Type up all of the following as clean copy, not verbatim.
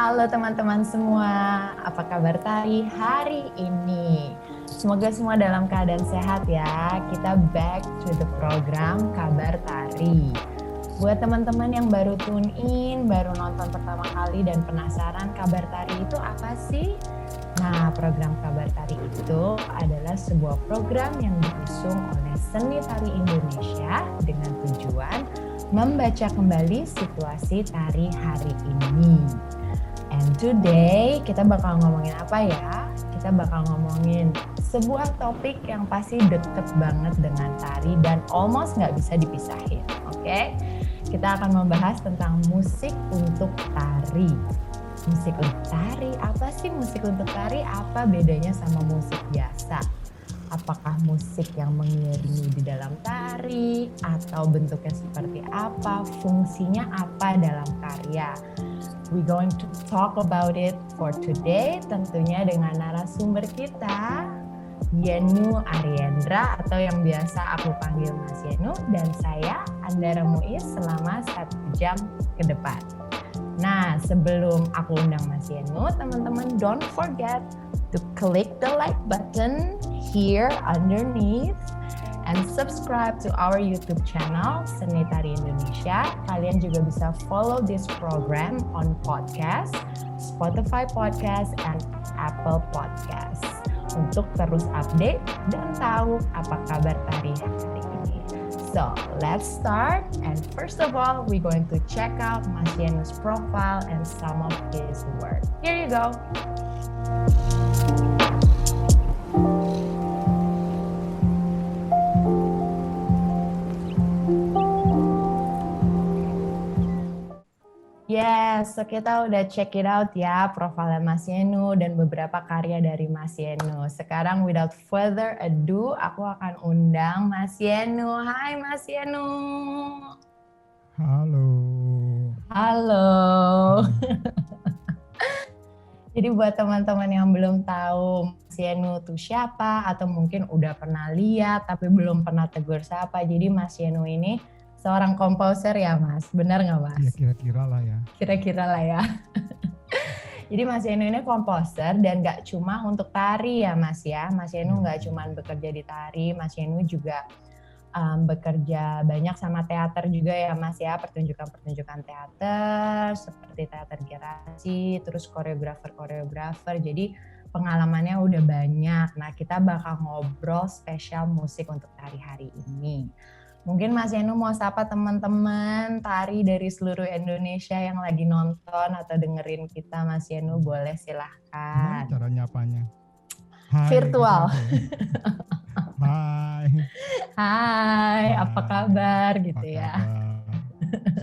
Halo teman-teman semua, apa kabar Tari hari ini? Semoga semua dalam keadaan sehat ya. Kita back to the program Kabar Tari. Buat teman-teman yang baru tune in, baru nonton pertama kali dan penasaran Kabar Tari itu apa sih? Nah, program Kabar Tari itu adalah sebuah program yang diusung oleh Seni Tari Indonesia dengan tujuan membaca kembali situasi tari hari ini. And today kita bakal ngomongin apa ya? Kita bakal ngomongin sebuah topik yang pasti deket banget dengan tari dan almost nggak bisa dipisahin, oke? Kita akan membahas tentang musik untuk tari. Musik untuk tari, apa sih musik untuk tari? Apa bedanya sama musik biasa? Apakah musik yang mengiringi di dalam tari? Atau bentuknya seperti apa? Fungsinya apa dalam karya? We're going to talk about it for today, tentunya dengan narasumber kita, Yenu Ariendra, atau yang biasa aku panggil Mas Yenu, dan saya, Andara Muiz, selama 1 jam ke depan. Nah, sebelum aku undang Mas Yenu, teman-teman don't forget to click the like button here underneath and subscribe to our YouTube channel Seni Tari Indonesia. Kalian juga bisa follow this program on podcast, Spotify Podcast, and Apple Podcast untuk terus update dan tahu apa kabar tari hari ini. So, let's start. And first of all, we're going to check out Mas Yenu's profile and some of his work. Here you go. Yes, so kita udah check it out ya, profilnya Mas Yenu dan beberapa karya dari Mas Yenu. Sekarang without further ado, aku akan undang Mas Yenu. Hai Mas Yenu. Halo. Halo. Jadi buat teman-teman yang belum tahu Mas Yenu itu siapa, atau mungkin udah pernah lihat tapi belum pernah tegur sapa. Jadi Mas Yenu ini seorang komposer ya Mas, benar nggak Mas? Ya kira-kira lah ya. Kira-kira lah ya. Jadi Mas Yenu ini komposer dan nggak cuma untuk tari ya Mas ya. Mas Yenu nggak cuma bekerja di tari, Mas Yenu juga bekerja banyak sama teater juga ya Mas ya. Pertunjukan-pertunjukan teater seperti teater gerasi, terus koreografer. Jadi pengalamannya udah banyak. Nah kita bakal ngobrol spesial musik untuk tari hari ini. Mungkin Mas Yenu mau sapa teman-teman tari dari seluruh Indonesia yang lagi nonton atau dengerin kita. Mas Yenu boleh silahkan. Gimana cara nyapanya? Hai, virtual. Gitu. Hai. Hai, apa kabar gitu apa ya. kabar?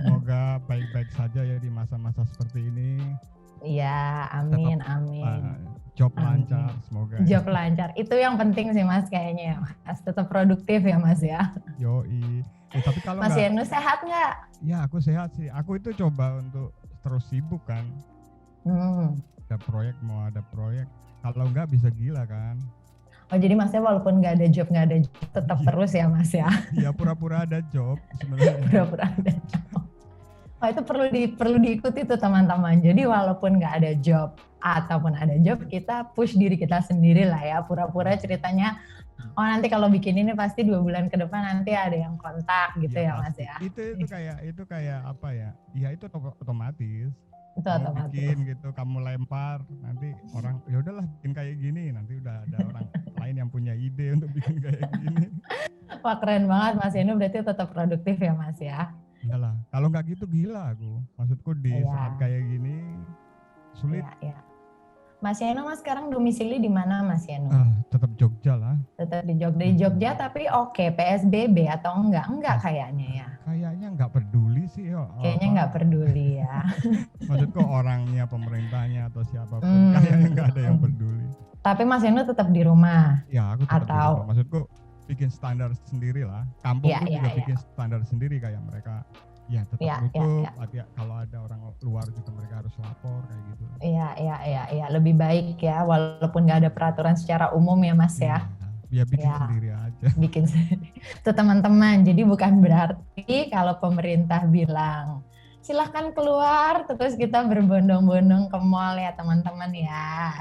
Semoga baik-baik saja ya di masa-masa seperti ini. Iya, amin, Tetap, amin. Job lancar, semoga. Job lancar, itu yang penting sih Mas kayaknya ya Mas. Tetap produktif ya Mas ya. Yoi. Tapi kalau Mas Yenu sehat nggak? Ya aku sehat sih. Aku itu coba untuk terus sibuk kan. Ada proyek, mau ada proyek. Kalau nggak bisa gila kan. Oh jadi Masnya walaupun nggak ada job tetap terus ya Mas ya? Iya pura-pura ada job sebenarnya. Pura-pura ada job. Oh itu perlu diikuti tuh teman-teman. Jadi walaupun nggak ada job ataupun ada job, kita push diri kita sendiri lah ya. Pura-pura ceritanya, oh nanti kalau bikin ini pasti 2 bulan ke depan nanti ada yang kontak gitu ya Mas ya. Itu kayak apa ya? Ya itu otomatis. Itu otomatis. Bikin gitu, kamu lempar, nanti orang ya udahlah bikin kayak gini, nanti udah ada orang lain yang punya ide untuk bikin kayak gini. Wah keren banget Mas Yenu, berarti tetap produktif ya Mas ya. Iyalah, kalau nggak gitu gila aku. Maksudku di saat kayak gini sulit. Iya. Mas Yenu Mas sekarang domisili di mana Mas Yenu? Tetap Jogja lah. Tetap di Jogja tapi oke, PSBB atau enggak kayaknya ya? Kayaknya nggak peduli sih. Kayaknya nggak peduli ya. Maksudku orangnya, pemerintahnya atau siapapun, kayaknya nggak ada yang peduli. Tapi Mas Yenu tetap di rumah? Ya aku tetap di rumah. Maksudku bikin standar sendiri lah. Kampungku juga bikin standar sendiri kayak mereka. Ya tetap tutup. Kalau ada orang luar juga mereka harus lapor kayak gitu. Iya. Lebih baik ya, walaupun nggak ada peraturan secara umum ya Mas ya. Ya bikin sendiri aja. Bikin sendiri. Itu teman-teman. Jadi bukan berarti kalau pemerintah bilang silahkan keluar, terus kita berbondong-bondong ke mall ya teman-teman ya.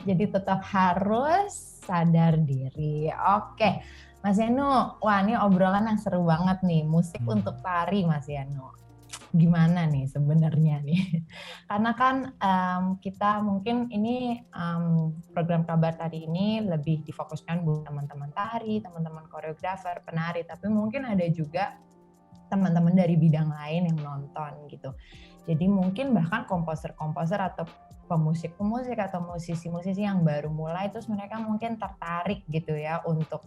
Jadi tetap harus sadar diri. Oke, Mas Yanu, wah ini obrolan yang seru banget nih, musik untuk tari Mas Yanu. Gimana nih sebenarnya nih? Karena kan kita mungkin ini program Kabar Tari ini lebih difokuskan buat teman-teman tari, teman-teman koreografer, penari, tapi mungkin ada juga teman-teman dari bidang lain yang nonton gitu. Jadi mungkin bahkan komposer-komposer atau pemusik-pemusik atau musisi-musisi yang baru mulai, terus mereka mungkin tertarik gitu ya untuk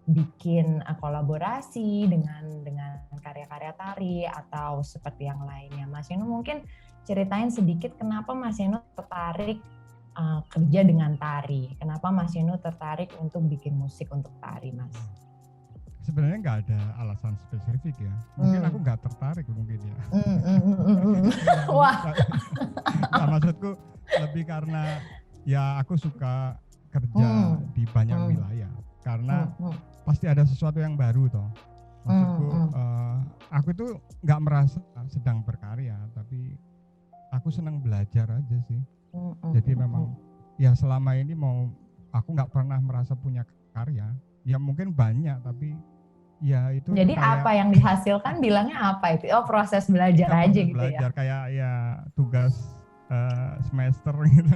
bikin kolaborasi dengan karya-karya tari atau seperti yang lainnya. Mas Yanu mungkin ceritain sedikit kenapa Mas Yanu tertarik kerja dengan tari. Kenapa Mas Yanu tertarik untuk bikin musik untuk tari, Mas? Sebenarnya nggak ada alasan spesifik ya. Mungkin aku nggak tertarik mungkin ya. Wah. Nah, maksudku lebih karena ya aku suka kerja di banyak wilayah. Karena pasti ada sesuatu yang baru toh. Maksudku aku itu nggak merasa sedang berkarya, tapi aku senang belajar aja sih. Jadi memang ya selama ini aku nggak pernah merasa punya karya. Ya mungkin banyak tapi ya itu. Jadi kayak, apa yang dihasilkan bilangnya apa itu? Oh proses belajar aja proses gitu belajar, ya. Kayak ya tugas semester gitu.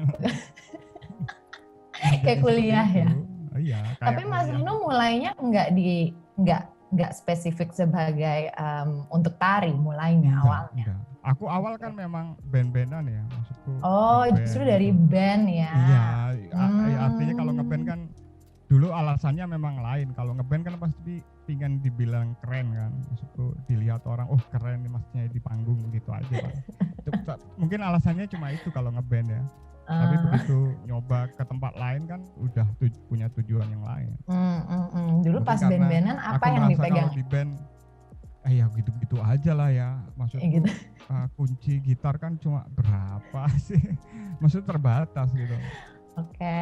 Kayak kuliah ya. Iya. Tapi Mas Yanu mulainya nggak spesifik sebagai untuk tari mulainya awalnya. Enggak. Aku awal kan memang band-bandan ya maksudku. Oh justru dari band ya. Iya. Artinya kalau ngeband kan dulu alasannya memang lain. Kalau ngeband kan pasti pengen dibilang keren kan. Maksudku dilihat orang, oh keren nih maksudnya di panggung gitu aja kan. Mungkin alasannya cuma itu kalau ngeband ya. Tapi begitu nyoba ke tempat lain kan udah punya tujuan yang lain. Dulu pas band-bandan apa yang dipegang? Kalau di band, ya gitu-gitu aja lah ya. Maksudku gitu. Kunci gitar kan cuma berapa sih? Maksudnya terbatas gitu. Oke.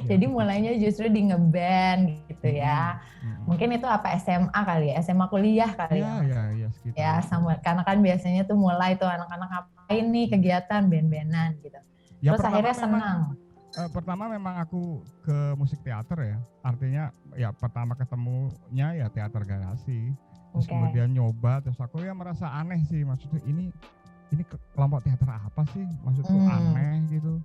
Jadi mulainya justru di ngeband gitu ya. Mungkin itu apa SMA kali ya? SMA kuliah kali ya? Iya sekitar. Ya sama, karena kan biasanya tuh mulai tuh anak-anak ngapain nih kegiatan band-bandan gitu. Ya, terus akhirnya senang. Pertama memang aku ke musik teater ya. Artinya ya pertama ketemunya ya teater garasi. Terus kemudian nyoba, terus aku ya merasa aneh sih. Maksudnya ini kelompok teater apa sih? Maksudku aneh gitu.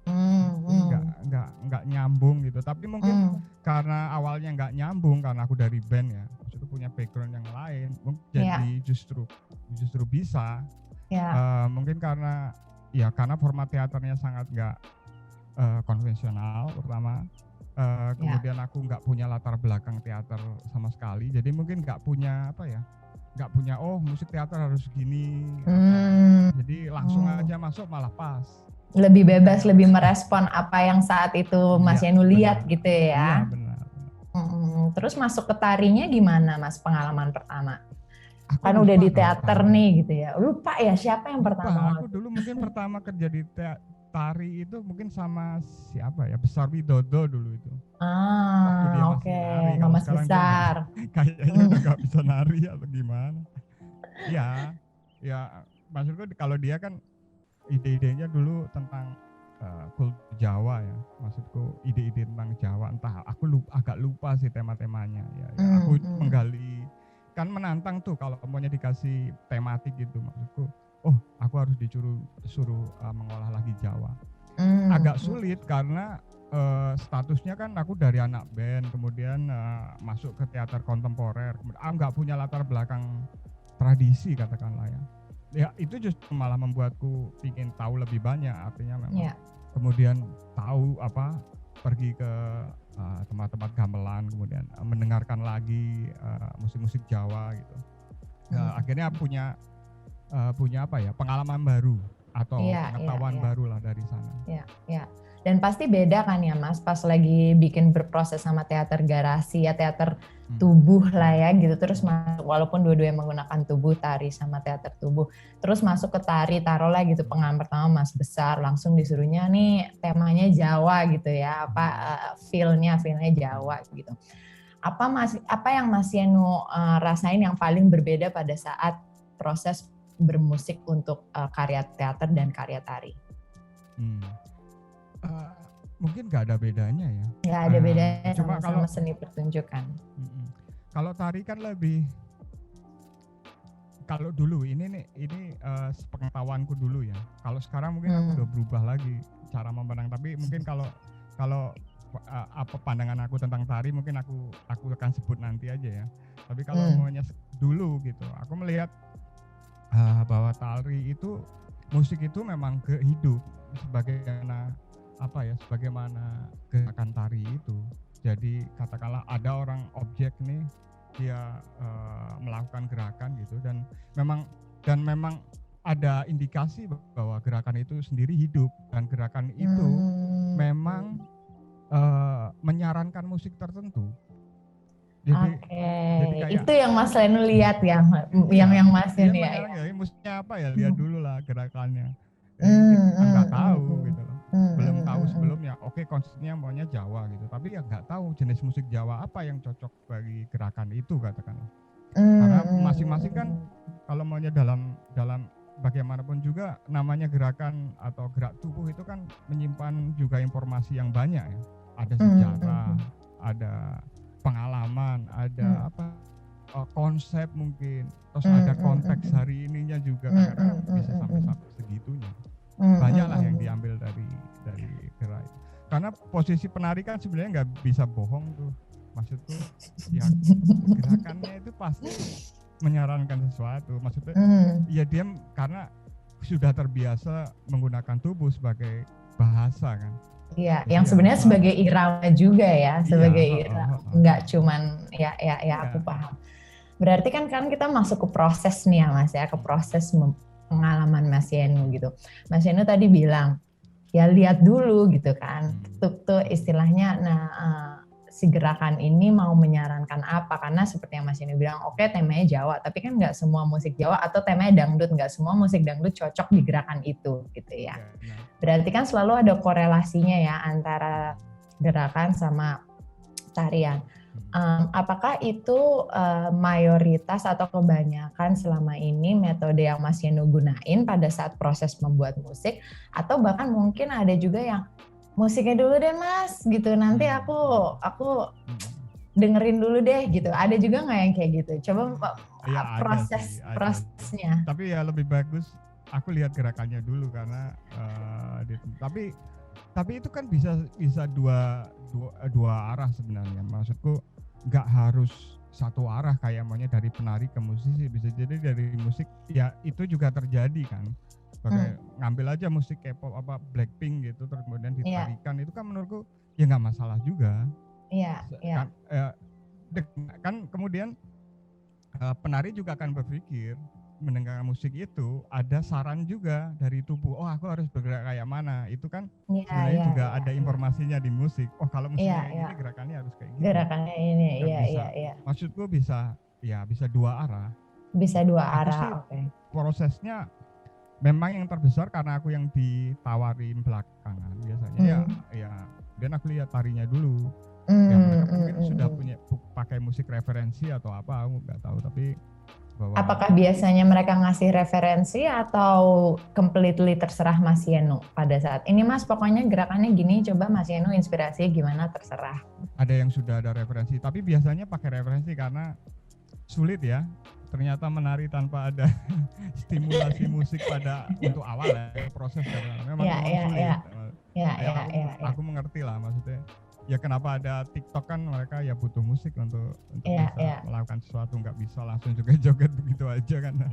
Nggak nyambung gitu. Tapi mungkin karena awalnya nggak nyambung karena aku dari band ya. Maksudku punya background yang lain. Mungkin jadi justru bisa. Mungkin karena format teaternya sangat nggak konvensional pertama. Kemudian aku nggak punya latar belakang teater sama sekali. Jadi mungkin nggak punya musik teater harus gini. Jadi langsung aja masuk malah pas. Lebih bebas, lebih merespon apa yang saat itu Mas Yanu lihat gitu ya. Iya benar. Terus masuk ke tarinya gimana Mas pengalaman pertama? Kan udah di teater nih gitu ya. Lupa ya siapa yang pertama? Aku dulu mungkin pertama kerja di tari itu mungkin sama siapa ya, Besar Widodo dulu itu. Oke. Mas Besar. Kayaknya udah gak bisa nari atau gimana. Ya maksudku kalau dia kan ide-idenya dulu tentang kultur Jawa ya. Maksudku ide-ide tentang Jawa, entah aku agak lupa sih tema-temanya ya. Aku menggali, kan menantang tuh kalau maunya dikasih tematik gitu. Maksudku aku harus disuruh mengolah lagi Jawa. Agak sulit karena statusnya kan aku dari anak band, kemudian masuk ke teater kontemporer, nggak punya latar belakang tradisi katakanlah ya. Ya itu justru malah membuatku ingin tahu lebih banyak, artinya memang kemudian tahu pergi ke tempat-tempat gamelan, kemudian mendengarkan lagi musik-musik Jawa gitu. Akhirnya punya pengalaman baru atau pengetahuan baru lah dari sana. Dan pasti beda kan ya Mas pas lagi bikin berproses sama teater garasi ya, teater tubuh lah ya gitu, terus masuk, walaupun dua-duanya menggunakan tubuh, tari sama teater tubuh, terus masuk ke tari, taruhlah gitu pengalaman pertama Mas Besar, langsung disuruhnya nih temanya Jawa gitu ya, feel-nya Jawa gitu. Apa yang Mas Yenu rasain yang paling berbeda pada saat proses bermusik untuk karya teater dan karya tari? Mungkin nggak ada bedanya ya. Nggak ada bedanya, Cuma sama-sama seni pertunjukan. Kalau tari kan lebih, kalau dulu ini sepengetahuanku dulu ya. Kalau sekarang mungkin aku udah berubah lagi cara memandang. Tapi mungkin kalau apa pandangan aku tentang tari mungkin aku akan sebut nanti aja ya. Tapi kalau maunya dulu gitu, aku melihat bahwa tari itu, musik itu memang hidup sebagaimana gerakan tari itu. Jadi katakanlah ada orang objek nih, dia melakukan gerakan gitu, dan memang ada indikasi bahwa gerakan itu sendiri hidup, dan gerakan itu memang menyarankan musik tertentu. Jadi kayak, itu yang Mas Lenu lihat ya, yang Mas Lenu ya. Musiknya apa ya, lihat dulu lah gerakannya. Kita nggak tahu gitu loh. Belum tahu sebelumnya. Oke, konsepnya maunya Jawa gitu, tapi ya nggak tahu jenis musik Jawa apa yang cocok bagi gerakan itu, katakanlah. Karena masing-masing kan kalau maunya dalam bagaimanapun juga namanya gerakan atau gerak tubuh itu kan menyimpan juga informasi yang banyak ya. Ada sejarah, ada pengalaman, ada konsep mungkin, terus ada konteks hari ininya juga, kadang bisa sampai segitunya. Banyaklah yang diambil dari gerak. Karena posisi penari kan sebenarnya nggak bisa bohong tuh, maksudku ya gerakannya itu pasti menyarankan sesuatu, maksudnya ya dia karena sudah terbiasa menggunakan tubuh sebagai bahasa kan. Iya, yang sebenarnya sebagai irama juga ya, sebagai irama, nggak cuman ya aku paham. Berarti kan kita masuk ke proses nih ya Mas ya, ke proses pengalaman Mas Yenu gitu. Mas Yenu tadi bilang ya lihat dulu gitu kan, tuh istilahnya. Si gerakan ini mau menyarankan apa, karena seperti yang Mas Yenu bilang, oke, temanya Jawa, tapi kan nggak semua musik Jawa, atau temanya dangdut, nggak semua musik dangdut cocok di gerakan itu gitu ya. Berarti kan selalu ada korelasinya ya antara gerakan sama tarian. Apakah itu mayoritas atau kebanyakan selama ini metode yang Mas Yenu gunain pada saat proses membuat musik, atau bahkan mungkin ada juga yang musiknya dulu deh Mas gitu, nanti aku dengerin dulu deh gitu. Ada juga nggak yang kayak gitu? Coba ya, prosesnya. Tapi ya lebih bagus aku lihat gerakannya dulu, karena tapi itu kan bisa dua arah sebenarnya. Maksudku nggak harus satu arah kayak maunya dari penari ke musisi, bisa jadi dari musik ya itu juga terjadi kan. Ngambil aja musik K-pop apa Blackpink gitu, terus kemudian ditarikan, itu kan menurutku ya nggak masalah juga. Kan kemudian penari juga akan berpikir mendengar musik itu ada saran juga dari tubuh. Oh, aku harus bergerak kayak mana? Itu kan sebenarnya juga ada informasinya di musik. Oh, kalau musiknya ini gerakannya harus kayak gini. Gerakannya ini, iya. Maksudku bisa dua arah. Bisa dua arah, oke. Prosesnya memang yang terbesar karena aku yang ditawarin belakangan biasanya dan aku lihat tarinya dulu. Mereka mungkin sudah punya pakai musik referensi atau apa, aku nggak tahu, tapi apakah biasanya mereka ngasih referensi atau completely terserah Mas Yenu pada saat ini, Mas pokoknya gerakannya gini, coba Mas Yenu inspirasinya gimana, terserah. Ada yang sudah ada referensi, tapi biasanya pakai referensi karena sulit ya. Ternyata menari tanpa ada stimulasi musik untuk awal ya, proses memang sulit. Aku mengerti lah, maksudnya ya kenapa ada TikTok, kan mereka ya butuh musik untuk bisa melakukan sesuatu, nggak bisa langsung joget-joget begitu aja kan.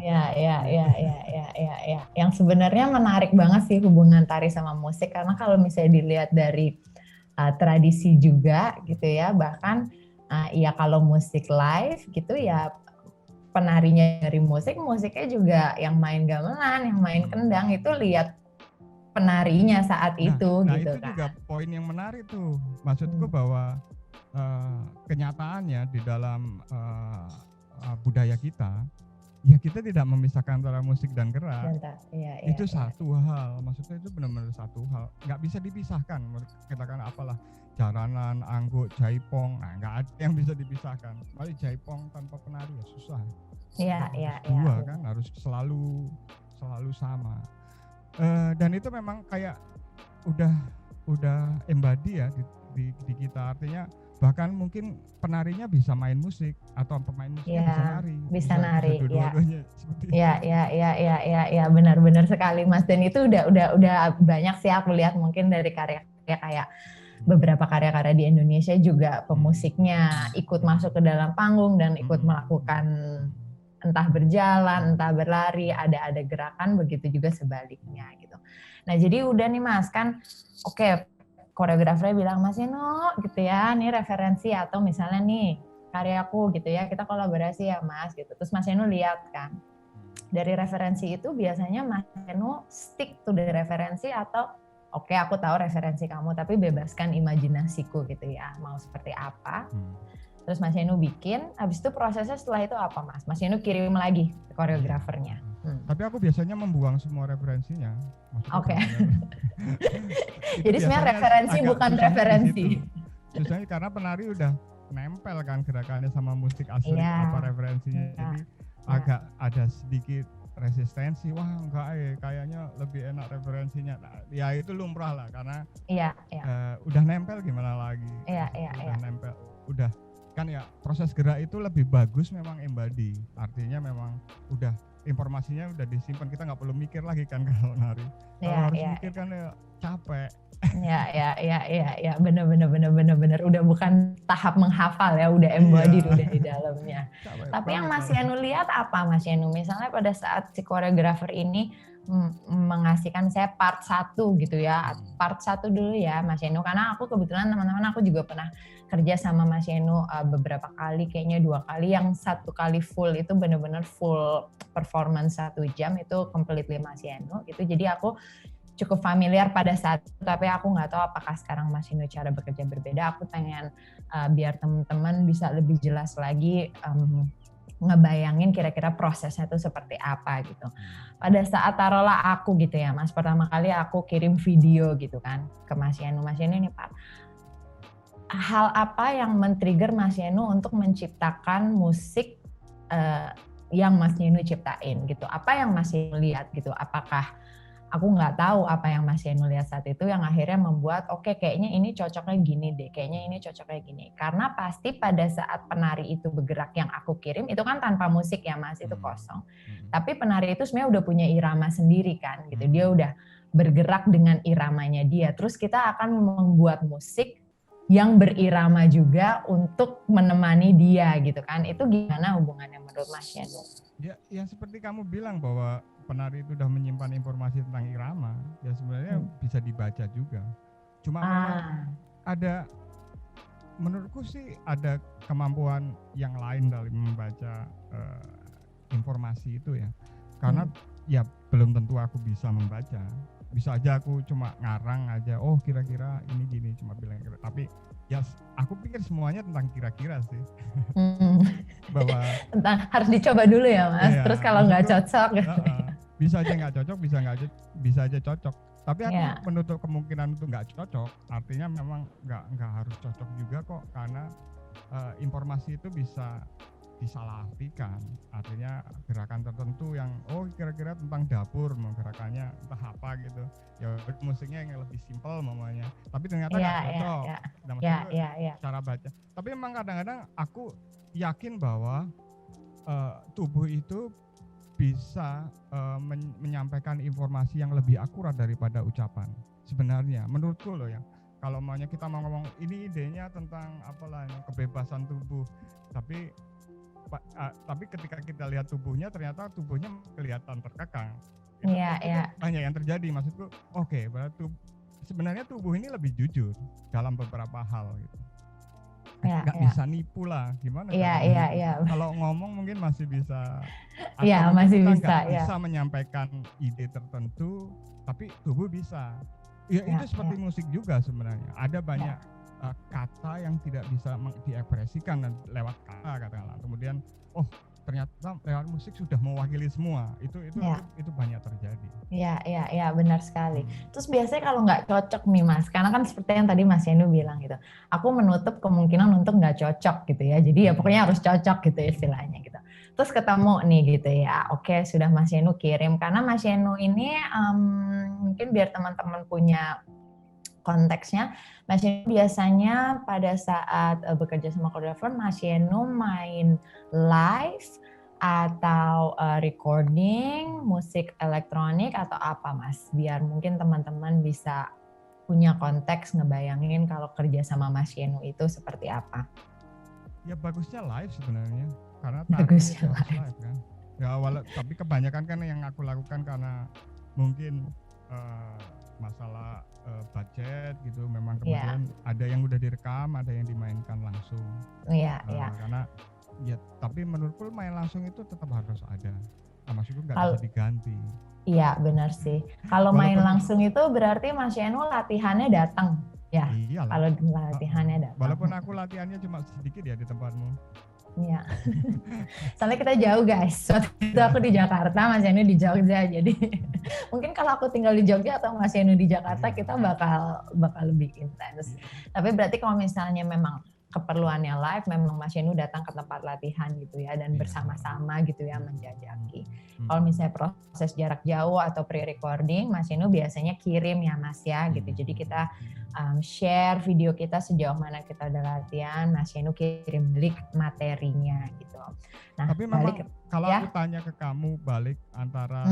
Yang sebenarnya menarik banget sih hubungan tari sama musik, karena kalau misalnya dilihat dari tradisi juga gitu ya, bahkan ya kalau musik live gitu ya penarinya dari musiknya juga yang main gamelan, yang main kendang, itu lihat penarinya saat itu gitu itu kan. Juga poin yang menarik tuh, maksudku bahwa kenyataannya di dalam budaya kita ya kita tidak memisahkan antara musik dan gerak. Iya, Itu iya. satu hal, maksudnya itu benar-benar satu hal, nggak bisa dipisahkan. Kita kan apalah jaranan, angguk, jaipong, nah nggak ada yang bisa dipisahkan. Kali jaipong tanpa penari ya susah. Iya, Harus iya, dua iya. kan, harus selalu sama. Dan itu memang kayak udah embody ya di kita, artinya bahkan mungkin penarinya bisa main musik atau pemain musiknya Iya, bisa nari, bisa nari, ya. dua-duanya seperti itu. Ya, benar sekali Mas. Dan itu udah banyak sih aku lihat mungkin dari karya-karya kayak beberapa karya-karya di Indonesia juga pemusiknya ikut masuk ke dalam panggung dan ikut melakukan entah berjalan, entah berlari, ada gerakan, begitu juga sebaliknya gitu. Nah, jadi udah nih Mas, kan oke, koreografernya bilang, Mas Eno gitu ya, nih referensi atau misalnya nih karyaku gitu ya, kita kolaborasi ya Mas gitu. Terus Mas Eno lihat kan, dari referensi itu biasanya Mas Eno stick to the referensi atau oke, aku tahu referensi kamu, tapi bebaskan imajinasiku gitu ya, mau seperti apa. Terus Mas Eno bikin, habis itu prosesnya setelah itu apa Mas? Mas Eno kirim lagi ke koreografernya. Tapi aku biasanya membuang semua referensinya. Oke. Jadi sebenarnya referensi bukan referensi. Susahnya karena penari udah nempel kan gerakannya sama musik asli apa referensinya. Jadi agak ada sedikit resistensi. Wah enggak kayaknya lebih enak referensinya. Nah, ya itu lumrah lah karena udah nempel gimana lagi. Udah nempel. Udah kan ya proses gerak itu lebih bagus memang embody. Artinya memang udah informasinya udah disimpan, kita nggak perlu mikir lagi kan kalau nari. Kalau harus mikir kan ya capek. Ya, bener. Udah bukan tahap menghafal ya, udah embody udah di dalamnya. Tapi yang Mas Yanu lihat apa Mas Yanu? Misalnya pada saat si koreografer ini mengasihkan saya part 1 gitu ya, part 1 dulu ya Mas Yanu, karena aku kebetulan teman-teman aku juga pernah kerja sama Mas Yanu beberapa kali, kayaknya 2 kali, yang 1 kali full itu benar-benar full performance 1 jam itu completely Mas Yanu itu, jadi aku cukup familiar pada saat itu, tapi aku nggak tahu apakah sekarang Mas Yanu cara bekerja berbeda. Aku pengen biar teman-teman bisa lebih jelas lagi ngebayangin kira-kira prosesnya itu seperti apa gitu. Pada saat taruhlah aku gitu ya Mas, pertama kali aku kirim video gitu kan ke Mas Yanu. Mas Yanu ini Pak, hal apa yang men-trigger Mas Yanu untuk menciptakan musik yang Mas Yanu ciptain gitu? Apa yang Mas Yanu lihat gitu? Apakah aku nggak tahu apa yang Mas Yanu lihat saat itu yang akhirnya membuat oke, kayaknya ini cocoknya gini deh, kayaknya ini cocoknya gini. Karena pasti pada saat penari itu bergerak yang aku kirim itu kan tanpa musik ya Mas, itu kosong. Tapi penari itu sebenarnya udah punya irama sendiri kan gitu. Dia udah bergerak dengan iramanya dia. Terus kita akan membuat musik yang berirama juga untuk menemani dia gitu kan. Itu gimana hubungannya menurut Mas Yanu? Ya seperti kamu bilang bahwa penari itu sudah menyimpan informasi tentang irama, ya sebenarnya bisa dibaca juga. Cuma memang ada, menurutku sih ada kemampuan yang lain dalam membaca informasi itu ya. Karena ya belum tentu aku bisa membaca. Bisa aja aku cuma ngarang aja, oh kira-kira ini gini, cuma bilang kira. Tapi ya aku pikir semuanya tentang kira-kira sih. Bahwa harus dicoba dulu ya Mas, iya, terus kalau nggak cocok bisa aja nggak cocok, bisa aja cocok. Tapi aku menutup kemungkinan untuk nggak cocok. Artinya memang nggak harus cocok juga kok, karena informasi itu bisa disalahartikan. Artinya gerakan tertentu yang kira-kira tentang dapur, gerakannya entah apa gitu. Ya musiknya yang lebih simpel mamanya. Tapi ternyata nggak cocok. Cara baca. Tapi memang kadang-kadang aku yakin bahwa tubuh itu bisa menyampaikan informasi yang lebih akurat daripada ucapan. Sebenarnya menurutku loh ya. Kalau maunya kita mau ngomong ini idenya tentang apalah kebebasan tubuh, tapi ketika kita lihat tubuhnya, ternyata tubuhnya kelihatan terkekang. Banyak yang terjadi. Maksudku, berarti sebenarnya tubuh ini lebih jujur dalam beberapa hal gitu. Nggak bisa nipu lah, gimana? Kalau ngomong mungkin masih bisa. Masih bisa. Bisa menyampaikan ide tertentu, tapi tubuh bisa. Itu seperti musik juga sebenarnya. Ada banyak kata yang tidak bisa diekspresikan lewat kata katakanlah. Kemudian ternyata lewat musik sudah mewakili semua. Ya. Itu banyak terjadi. Ya, benar sekali. Terus biasanya kalau nggak cocok nih Mas, karena kan seperti yang tadi Mas Yenu bilang gitu, aku menutup kemungkinan untuk nggak cocok gitu ya. Jadi ya pokoknya harus cocok gitu istilahnya gitu. Terus ketemu nih gitu ya, oke sudah Mas Yenu kirim, karena Mas Yenu ini mungkin biar teman-teman punya konteksnya, Mas Yenu biasanya pada saat bekerja sama koreografer, Mas Yenu main live atau recording musik elektronik atau apa Mas? Biar mungkin teman-teman bisa punya konteks ngebayangin kalau kerja sama Mas Yenu itu seperti apa. Ya bagusnya live sebenarnya, karena tari Bagusnya harus live. live kan. Ya tapi kebanyakan kan yang aku lakukan karena mungkin masalah budget gitu, memang kemudian ada yang udah direkam, ada yang dimainkan langsung. Iya. Karena ya tapi menurutku main langsung itu tetap harus ada. Maksudku nggak bisa diganti. Iya benar sih. Kalau main langsung itu berarti Mas Yenu latihannya datang ya. Iyalah. Kalau latihannya datang. Walaupun aku latihannya cuma sedikit ya di tempatmu. Iya. Soalnya kita jauh guys. Waktu itu aku di Jakarta, Mas Yenu di Jogja. Jadi mungkin kalau aku tinggal di Jogja atau Mas Yenu di Jakarta, kita bakal lebih intens. Tapi berarti kalau misalnya memang keperluannya live, memang Mas Yenu datang ke tempat latihan gitu ya, dan bersama-sama gitu ya menjajaki. Kalau misalnya proses jarak jauh atau pre-recording, Mas Yenu biasanya kirim ya Mas ya gitu. Jadi kita share video kita sejauh mana kita udah latihan, Mas Yenu kirim link materinya gitu. Nah, tapi memang kalau aku tanya ke kamu balik antara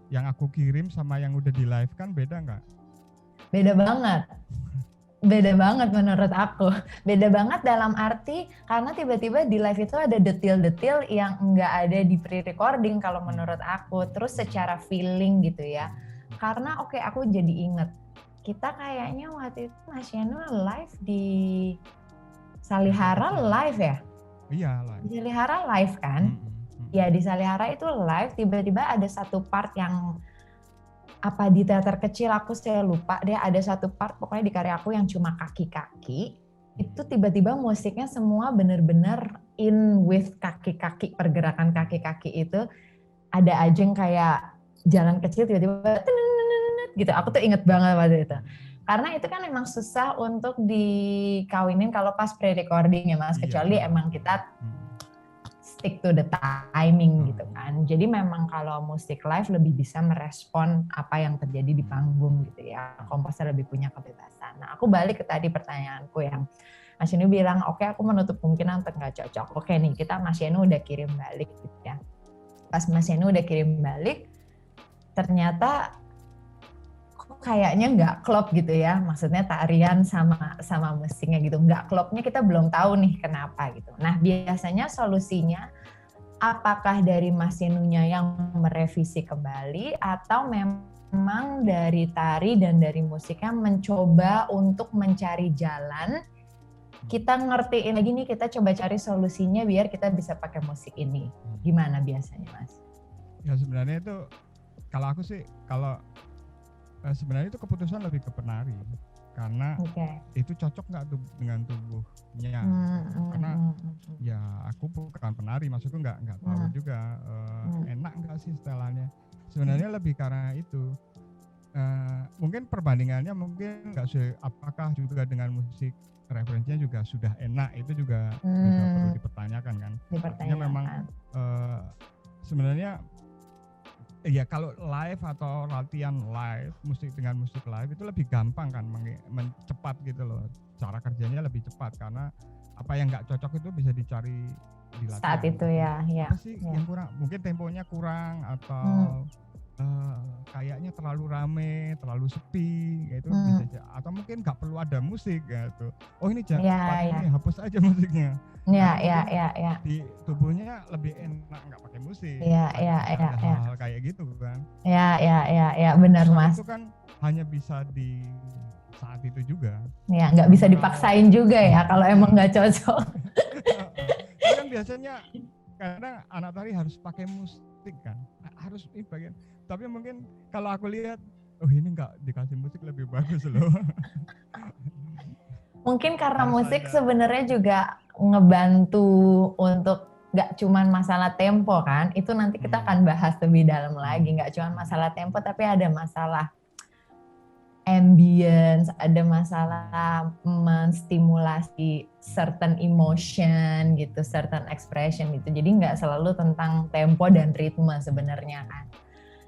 yang aku kirim sama yang udah di live kan beda nggak? Beda banget. Beda banget menurut aku. Beda banget dalam arti karena tiba-tiba di live itu ada detail-detail yang nggak ada di pre-recording kalau menurut aku. Terus secara feeling gitu ya. Karena aku jadi inget. Kita kayaknya waktu itu Mas Yenu live di Salihara live ya? Iya live. Di Salihara live kan? Ya di Salihara itu live, tiba-tiba ada satu part yang apa di teater kecil saya lupa deh, ada satu part pokoknya di karya aku yang cuma kaki-kaki, itu tiba-tiba musiknya semua bener-bener in with kaki-kaki, pergerakan kaki-kaki itu ada aja yang kayak jalan kecil tiba-tiba gitu, aku tuh inget banget waktu itu. Karena itu kan emang susah untuk dikawinin kalau pas pre-recording ya Mas, kecuali emang kita stick to the timing gitu kan. Jadi memang kalau musik live lebih bisa merespon apa yang terjadi di panggung gitu ya. Komposer lebih punya kebebasan. Nah aku balik ke tadi pertanyaanku yang Mas Yenu bilang, oke, aku menutup kemungkinan untuk nggak cocok. Oke nih, kita Mas Yenu udah kirim balik gitu ya. Pas Mas Yenu udah kirim balik, ternyata kayaknya nggak klop gitu ya, maksudnya tarian sama musiknya gitu, nggak klopnya, kita belum tahu nih kenapa gitu. Nah biasanya solusinya apakah dari Mas Yenunya yang merevisi kembali atau memang dari tari dan dari musiknya mencoba untuk mencari jalan, kita ngertiin lagi nih, kita coba cari solusinya biar kita bisa pakai musik ini. Gimana biasanya Mas? Ya sebenarnya itu kalau aku sih sebenarnya itu keputusan lebih ke penari karena itu cocok nggak tuh dengan tubuhnya karena ya aku bukan penari, maksudku nggak tahu juga enak nggak sih setelannya. Sebenarnya lebih karena itu mungkin perbandingannya mungkin nggak apakah juga dengan musik referensinya juga sudah enak, itu juga perlu dipertanyakan kan. Artinya memang sebenarnya ya kalau live atau latihan live, musik dengan musik live itu lebih gampang kan, cepat gitu loh. Cara kerjanya lebih cepat karena apa yang nggak cocok itu bisa dicari di latihan. Saat itu ya. Apa sih yang kurang? Mungkin temponya kurang atau kayaknya terlalu rame, terlalu sepi, gitu bisa. Atau mungkin nggak perlu ada musik gitu. Oh ini jangan ini hapus aja musiknya. Ya. Di tubuhnya lebih enak nggak pakai musik. Ya. Hal-hal kayak gitu kan. Ya, benar Mas. Itu kan hanya bisa di saat itu juga. Ya, nggak bisa dipaksain juga ya kalau emang nggak cocok. Kan biasanya kadang anak tari harus pakai musik kan, harus ini bagian. Tapi mungkin kalau aku lihat, oh ini nggak dikasih musik lebih bagus loh. Mungkin karena musik sebenarnya juga ngebantu untuk nggak cuman masalah tempo kan, itu nanti kita akan bahas lebih dalam lagi. Nggak cuman masalah tempo, tapi ada masalah ambience, ada masalah menstimulasi certain emotion gitu, certain expression gitu. Jadi nggak selalu tentang tempo dan ritme sebenarnya kan.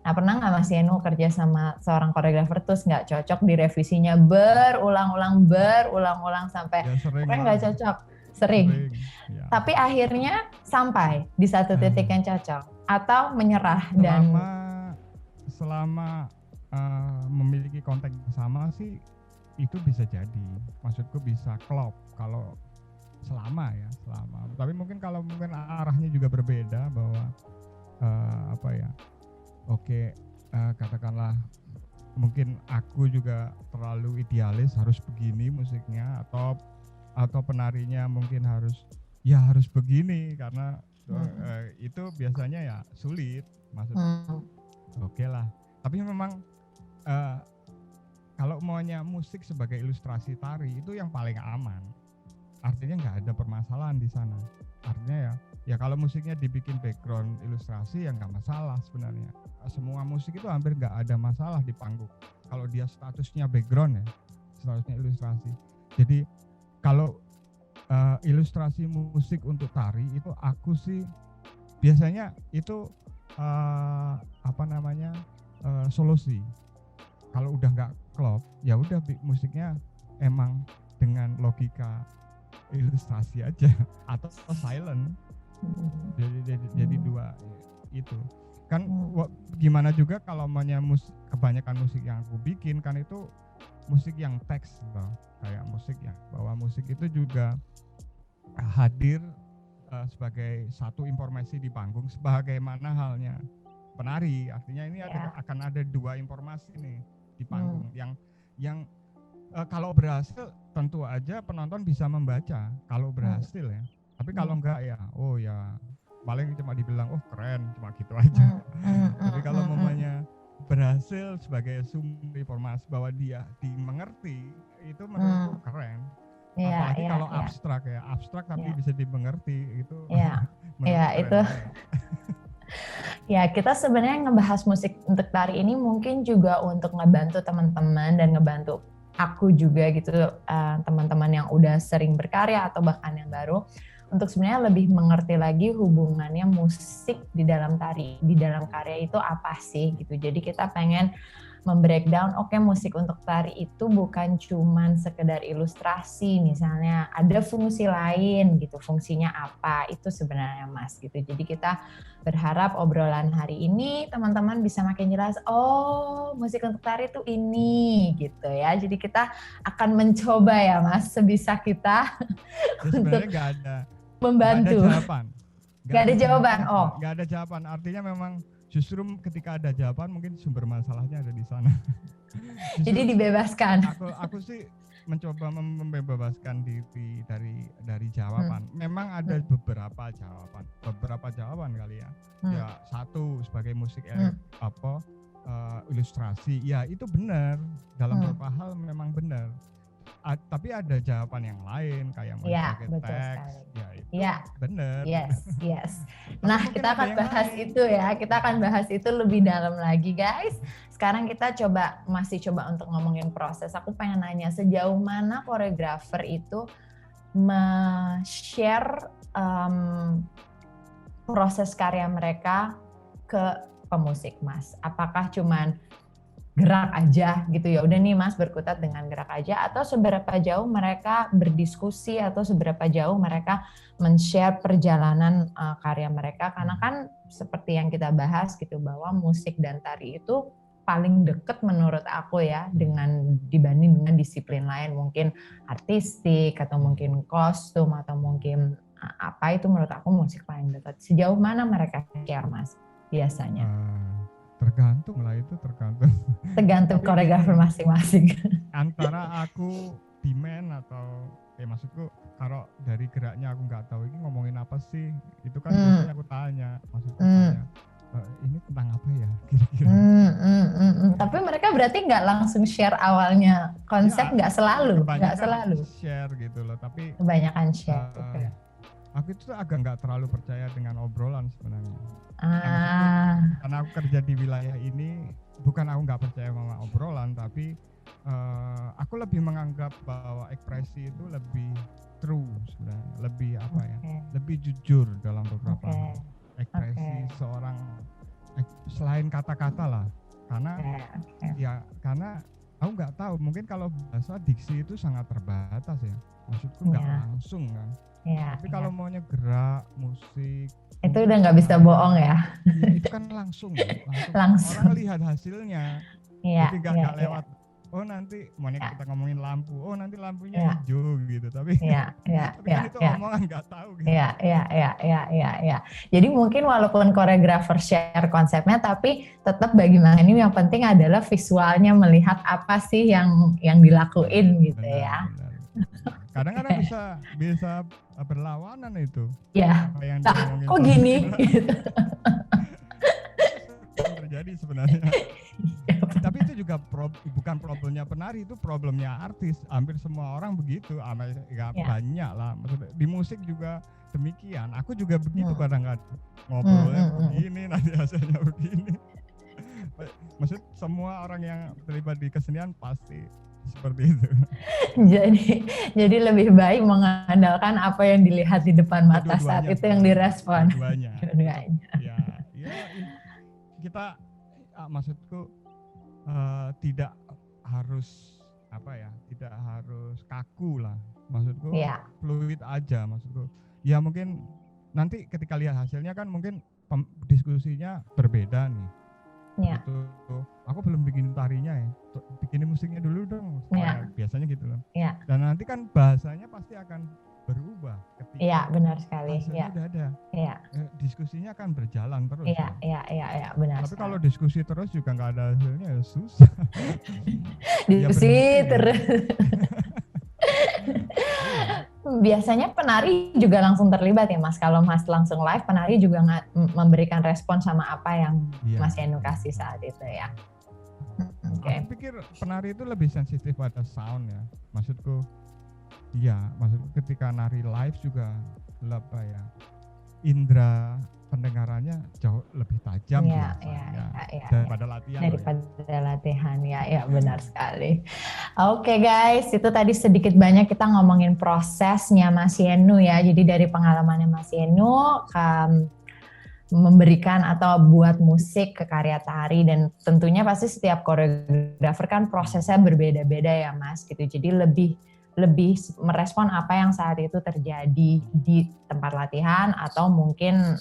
Nah, pernah nggak Mas Yenu kerja sama seorang koreografer terus nggak cocok, direvisinya berulang-ulang sampai pokoknya nggak cocok, sering. Ya. Tapi akhirnya sampai di satu titik yang cocok atau menyerah selama memiliki konteks yang sama sih itu bisa jadi. Maksudku bisa klop kalau selama. Tapi mungkin kalau arahnya juga berbeda bahwa katakanlah mungkin aku juga terlalu idealis harus begini musiknya atau penarinya mungkin harus begini karena itu biasanya ya sulit maksudnya. Oke lah. Tapi memang kalau maunya musik sebagai ilustrasi tari itu yang paling aman. Artinya nggak ada permasalahan di sana. Artinya ya kalau musiknya dibikin background ilustrasi ya nggak masalah sebenarnya. Semua musik itu hampir nggak ada masalah di panggung. Kalau dia statusnya background ya, statusnya ilustrasi. Jadi kalau ilustrasi musik untuk tari itu aku sih biasanya itu solusi. Kalau udah nggak klop, ya udah musiknya emang dengan logika ilustrasi aja atau silent. Jadi dua itu kan. Gimana juga kalau kebanyakan musik yang aku bikin kan itu musik yang teks loh, kayak musik ya bahwa musik itu juga hadir sebagai satu informasi di panggung sebagaimana halnya penari. Artinya ini akan ada dua informasi nih di panggung yang kalau berhasil tentu aja penonton bisa membaca kalau berhasil ya. Tapi kalau enggak ya paling cuma dibilang keren, cuma gitu aja. Tapi kalau mamanya berhasil sebagai sumber informasi bahwa dia dimengerti, itu menurutku keren. Apalagi kalau abstrak tapi bisa dimengerti itu. Itu. Ya, kita sebenarnya ngebahas musik untuk tari ini mungkin juga untuk ngebantu teman-teman dan ngebantu aku juga gitu, teman-teman yang udah sering berkarya atau bahkan yang baru, untuk sebenarnya lebih mengerti lagi hubungannya musik di dalam tari, di dalam karya itu apa sih gitu. Jadi kita pengen membreakdown, musik untuk tari itu bukan cuman sekedar ilustrasi, misalnya ada fungsi lain gitu, fungsinya apa, itu sebenarnya Mas gitu. Jadi kita berharap obrolan hari ini teman-teman bisa makin jelas, musik untuk tari itu ini gitu ya. Jadi kita akan mencoba ya Mas, sebisa kita untuk membantu. Gak ada jawaban. Gak ada jawaban, artinya memang justru ketika ada jawaban mungkin sumber masalahnya ada di sana. Jadi dibebaskan. Aku sih mencoba membebaskan diri dari jawaban. Memang ada beberapa jawaban kali ya. Ya satu sebagai musik ilustrasi, ya itu benar dalam beberapa hal memang benar. Tapi ada jawaban yang lain kayak sebagai teks, ya itu benar. Yes. Nah, kita akan bahas itu ya. Kita akan bahas itu lebih dalam lagi, guys. Sekarang kita masih coba untuk ngomongin proses. Aku pengen nanya, sejauh mana koreografer itu share proses karya mereka ke pemusik, Mas? Apakah cuman gerak aja gitu, ya udah nih Mas berkutat dengan gerak aja, atau seberapa jauh mereka berdiskusi atau seberapa jauh mereka men-share perjalanan karya mereka? Karena kan seperti yang kita bahas gitu, bahwa musik dan tari itu paling deket menurut aku ya dibanding dengan disiplin lain, mungkin artistik atau mungkin kostum atau mungkin apa, itu menurut aku musik paling dekat. Sejauh mana mereka share Mas biasanya? Tergantung koreografer masing-masing. Antara aku demand atau maksudku kalau dari geraknya aku nggak tahu ini ngomongin apa sih, itu kan biasanya aku tanya, tanya ini tentang apa ya kira-kira. Tapi mereka berarti nggak langsung share awalnya konsep, nggak selalu share gitu loh, tapi kebanyakan share. aku itu agak nggak terlalu percaya dengan obrolan sebenarnya. Karena aku kerja di wilayah ini, bukan aku nggak percaya sama obrolan, tapi aku lebih menganggap bahwa ekspresi itu lebih true sebenarnya, lebih apa ya, lebih jujur dalam beberapa hal. Ekspresi seorang selain kata-kata lah, karena aku nggak tahu, mungkin kalau bahasa diksi itu sangat terbatas ya, maksudku nggak langsung kan. Tapi kalau maunya gerak, musik itu udah nggak bisa bohong ya. Itu kan langsung. Orang lihat hasilnya. Jadi nggak lewat. Oh nanti kita ngomongin lampu. Oh nanti lampunya hijau gitu. Tapi tapi kan itu omongan nggak tahu gitu. Iya. Jadi mungkin walaupun koreografer share konsepnya, tapi tetap bagi Mang Enu yang penting adalah visualnya, melihat apa sih yang dilakuin gitu ya. Kadang-kadang bisa berlawanan itu. Iya. Kok gini? Terjadi sebenarnya. Tapi itu juga bukan problemnya penari, itu problemnya artis. Hampir semua orang begitu, banyak lah. Maksudnya di musik juga demikian. Aku juga begitu kadang-kadang ngobrolnya begini, nanti hasilnya begini. Maksud semua orang yang terlibat di kesenian pasti seperti itu. Jadi lebih baik mengandalkan apa yang dilihat di depan mata saat itu yang direspon. Dua-duanya. Ya, kita maksudku tidak harus tidak harus kaku lah. Maksudku fluid aja maksudku. Ya mungkin nanti ketika lihat hasilnya kan mungkin diskusinya berbeda nih. Gitu. Aku belum bikin tarinya ya, bikinin musiknya dulu dong. Biasanya gitu loh. Dan nanti kan bahasanya pasti akan berubah ketika benar sekali. Hasilnya udah ada. Diskusinya akan berjalan terus. Iya, benar. Tapi kalau diskusi terus juga nggak ada hasilnya ya susah. Diskusi terus. Biasanya penari juga langsung terlibat ya Mas. Kalau Mas langsung live, penari juga memberikan respon sama apa yang Mas Enu kasih saat itu ya. Aku pikir penari itu lebih sensitif pada sound ya. Maksudku ketika nari live juga indera pendengarannya jauh lebih tajam daripada latihan. Ya benar sekali. Oke guys, itu tadi sedikit banyak kita ngomongin prosesnya Mas Enu ya. Jadi dari pengalamannya Mas Enu memberikan atau buat musik ke karya tari, dan tentunya pasti setiap koreografer kan prosesnya berbeda-beda ya Mas gitu. Jadi lebih merespon apa yang saat itu terjadi di tempat latihan atau mungkin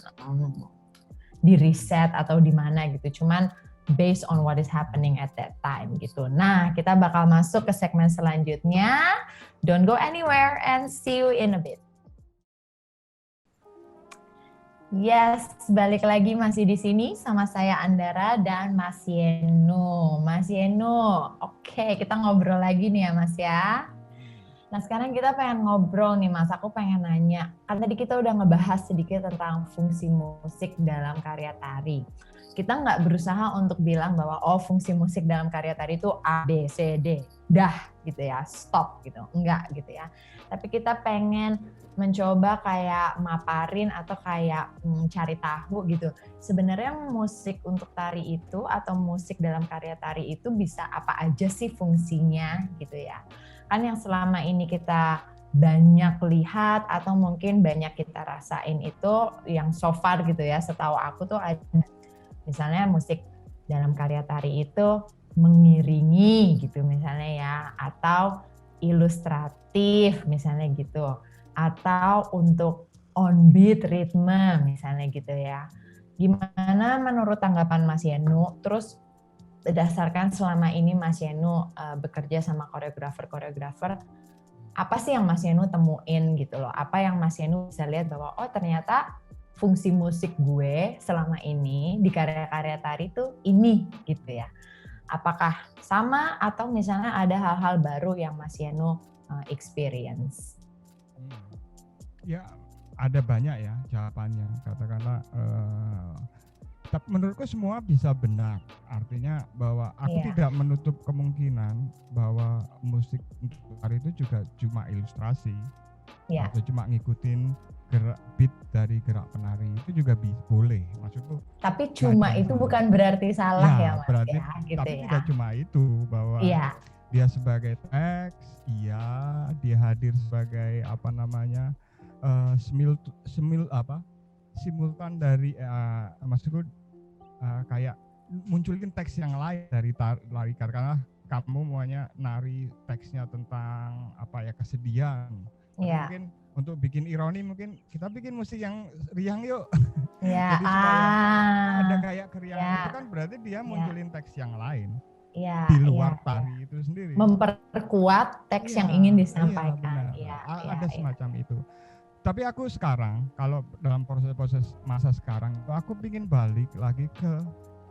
di riset atau di mana gitu. Cuman based on what is happening at that time gitu. Nah, kita bakal masuk ke segmen selanjutnya. Don't go anywhere and see you in a bit. Yes, balik lagi masih di sini sama saya Andara dan Mas Enu. Mas Enu, oke, kita ngobrol lagi nih ya Mas ya. Nah sekarang kita pengen ngobrol nih Mas, aku pengen nanya, kan tadi kita udah ngebahas sedikit tentang fungsi musik dalam karya tari. Kita nggak berusaha untuk bilang bahwa fungsi musik dalam karya tari itu A, B, C, D, dah gitu ya, stop gitu, enggak gitu ya. Tapi kita pengen mencoba kayak maparin atau kayak cari tahu gitu. Sebenarnya musik untuk tari itu atau musik dalam karya tari itu bisa apa aja sih fungsinya gitu ya. Kan yang selama ini kita banyak lihat atau mungkin banyak kita rasain itu yang so far gitu ya, setahu aku tuh ada misalnya musik dalam karya tari itu mengiringi gitu misalnya ya, atau ilustratif misalnya gitu, atau untuk on beat ritme misalnya gitu ya. Gimana menurut tanggapan Mas Enu? Terus berdasarkan selama ini Mas Enu bekerja sama koreografer, apa sih yang Mas Enu temuin gitu loh? Apa yang Mas Enu bisa lihat bahwa ternyata fungsi musik gue selama ini di karya-karya tari tuh ini gitu ya. Apakah sama atau misalnya ada hal-hal baru yang Mas Enu experience? Ya ada banyak ya jawabannya. Katakanlah tapi menurutku semua bisa benar. Artinya bahwa aku tidak menutup kemungkinan bahwa musik untuk tari itu juga cuma ilustrasi atau cuma ngikutin gerak beat dari gerak penari itu juga boleh, maksudku. Tapi cuma itu bukan berarti salah ya Mas berarti, ya, gitu tapi ya. tidak cuma itu, bahwa Iya. dia sebagai teks, iya, dia hadir sebagai apa namanya simultan dari maksudku kayak munculin teks yang lain dari tari, karena kamu maunya nari teksnya tentang apa ya, kesedihan. Iya. Mungkin untuk bikin ironi mungkin kita bikin musik yang riang yuk. Iya. Jadi supaya ada kayak keriangan ya. itu kan berarti dia munculin teks yang lain ya, di luar ya, tari itu sendiri. Memperkuat teks yang ingin disampaikan. Ada semacam itu. Tapi aku sekarang kalau dalam proses masa sekarang, aku ingin balik lagi ke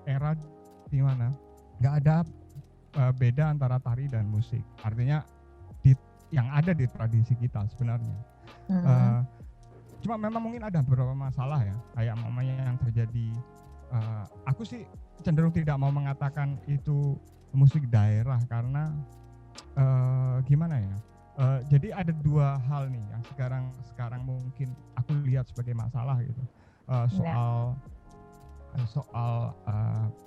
era di mana nggak ada beda antara tari dan musik. Artinya yang ada di tradisi kita sebenarnya. Cuma memang mungkin ada beberapa masalah ya, kayak mamanya yang terjadi. Aku sih cenderung tidak mau mengatakan itu musik daerah karena gimana ya? Jadi ada dua hal nih yang sekarang mungkin aku lihat sebagai masalah gitu.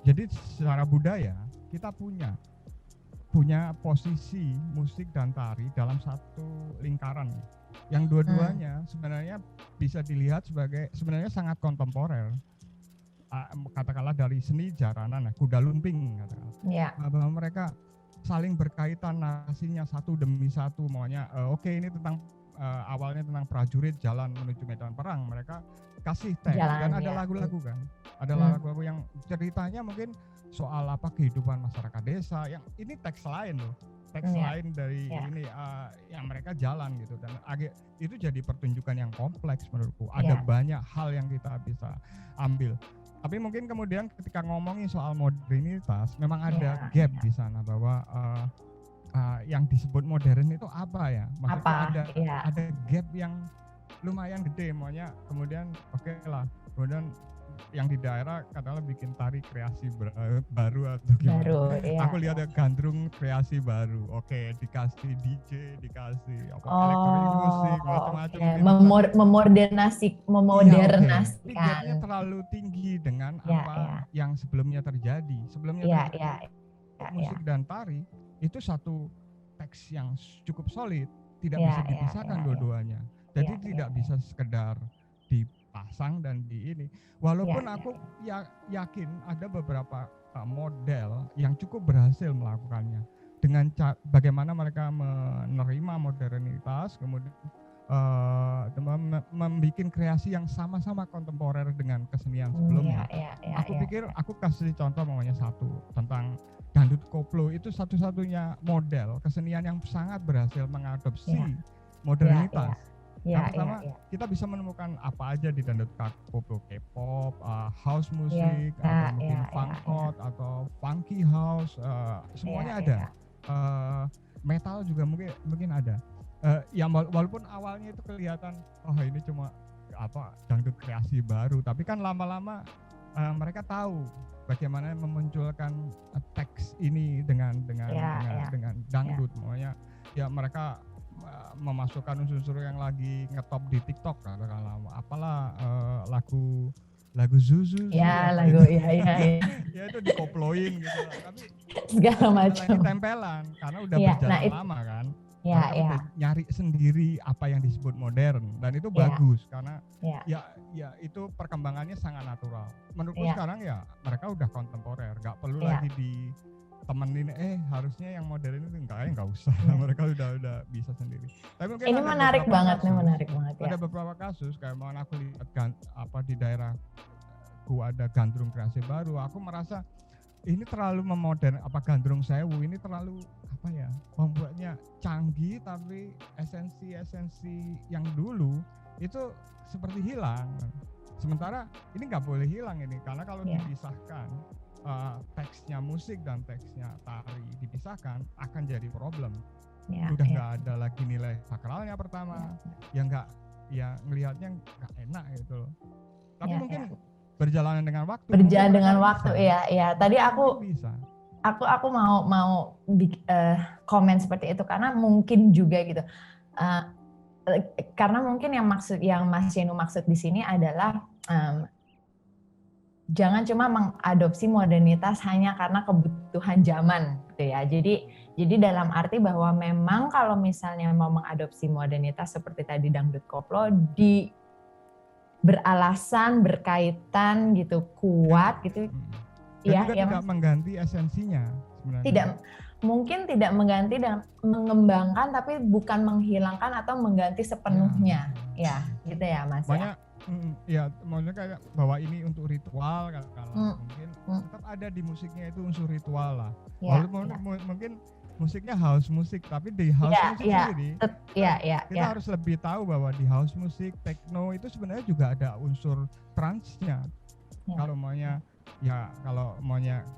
Jadi secara budaya kita punya posisi musik dan tari dalam satu lingkaran yang dua-duanya sebenarnya bisa dilihat sebagai sebenarnya sangat kontemporer, katakanlah dari seni jaranan, kuda lumping katakanlah, bahwa mereka saling berkaitan narasinya satu demi satu, maunya ini tentang awalnya tentang prajurit jalan menuju medan perang, mereka kasih teks dan ada lagu-lagu kan, ada lagu-lagu yang ceritanya mungkin soal apa kehidupan masyarakat desa, yang ini teks lain loh, teks lain dari ini yang mereka jalan gitu, dan itu jadi pertunjukan yang kompleks menurutku. Ada banyak hal yang kita bisa ambil. Tapi mungkin kemudian ketika ngomongin soal modernitas, memang ada gap di sana, bahwa yang disebut modern itu apa ya? Maksudnya ada gap yang lumayan gede, maunya kemudian kemudian yang di daerah katakanlah bikin tari kreasi baru atau gimana. Aku lihat ada gandrung kreasi baru. Dikasih DJ, dikasih elektronik musik, macam-macam. Memodernasikan. Gapnya terlalu tinggi dengan apa yang sebelumnya terjadi. Musik dan tari itu satu teks yang cukup solid, tidak bisa dipisahkan dua-duanya. Jadi tidak bisa sekedar dipasang dan di ini. Walaupun aku yakin ada beberapa model yang cukup berhasil melakukannya dengan bagaimana mereka menerima modernitas, kemudian membuat kreasi yang sama-sama kontemporer dengan kesenian sebelumnya. Aku pikir aku kasih contoh namanya satu tentang dangdut koplo, itu satu-satunya model kesenian yang sangat berhasil mengadopsi modernitas. Pertama, kita bisa menemukan apa aja di dangdut koplo, K-pop, house music, atau mungkin funkot atau funky house, semuanya ada. Metal juga mungkin ada. Walaupun awalnya itu kelihatan ini cuma dangdut kreasi baru, tapi kan lama-lama mereka tahu bagaimana memunculkan teks ini dengan dangdut. Makanya mereka memasukkan unsur-unsur yang lagi ngetop di TikTok, katakanlah lagu Zuzu. Lagu itu dikoploin gitu, tapi segala macam. Lagi tempelan karena udah berjalan lama kan. Udah nyari sendiri apa yang disebut modern, dan itu bagus karena itu perkembangannya sangat natural. Menurutku sekarang mereka udah kontemporer, nggak perlu lagi ditemenin harusnya yang modern itu nggak usah. Mereka udah bisa sendiri. Tapi mungkin ini menarik banget. Ada beberapa kasus kayak aku lihat di daerahku ada gandrung kreasi baru, aku merasa ini terlalu memodern, gandrung sewu ini terlalu membuatnya canggih, tapi esensi yang dulu itu seperti hilang. Sementara ini nggak boleh hilang ini, karena kalau dipisahkan teksnya musik dan teksnya tari dipisahkan akan jadi problem. Udah nggak ada lagi nilai sakralnya pertama, ngelihatnya nggak enak gitu loh. Tapi mungkin berjalan dengan waktu. Tadi aku mau komen seperti itu karena mungkin juga gitu. karena mungkin yang Mas Yenu maksud di sini adalah jangan cuma mengadopsi modernitas hanya karena kebutuhan zaman gitu ya. Jadi dalam arti bahwa memang kalau misalnya mau mengadopsi modernitas seperti tadi dangdut koplo beralasan, berkaitan gitu, kuat gitu. Dan juga tidak mengganti esensinya sebenarnya. Mungkin tidak mengganti dan mengembangkan, tapi bukan menghilangkan atau mengganti sepenuhnya. Ya gitu ya Mas. Maksudnya kayak bahwa ini untuk ritual kalau mungkin tetap ada di musiknya itu unsur ritual lah. Walaupun mungkin musiknya house musik, tapi di house musik sendiri kita harus lebih tahu bahwa di house musik, techno itu sebenarnya juga ada unsur trance-nya. Kalau maunya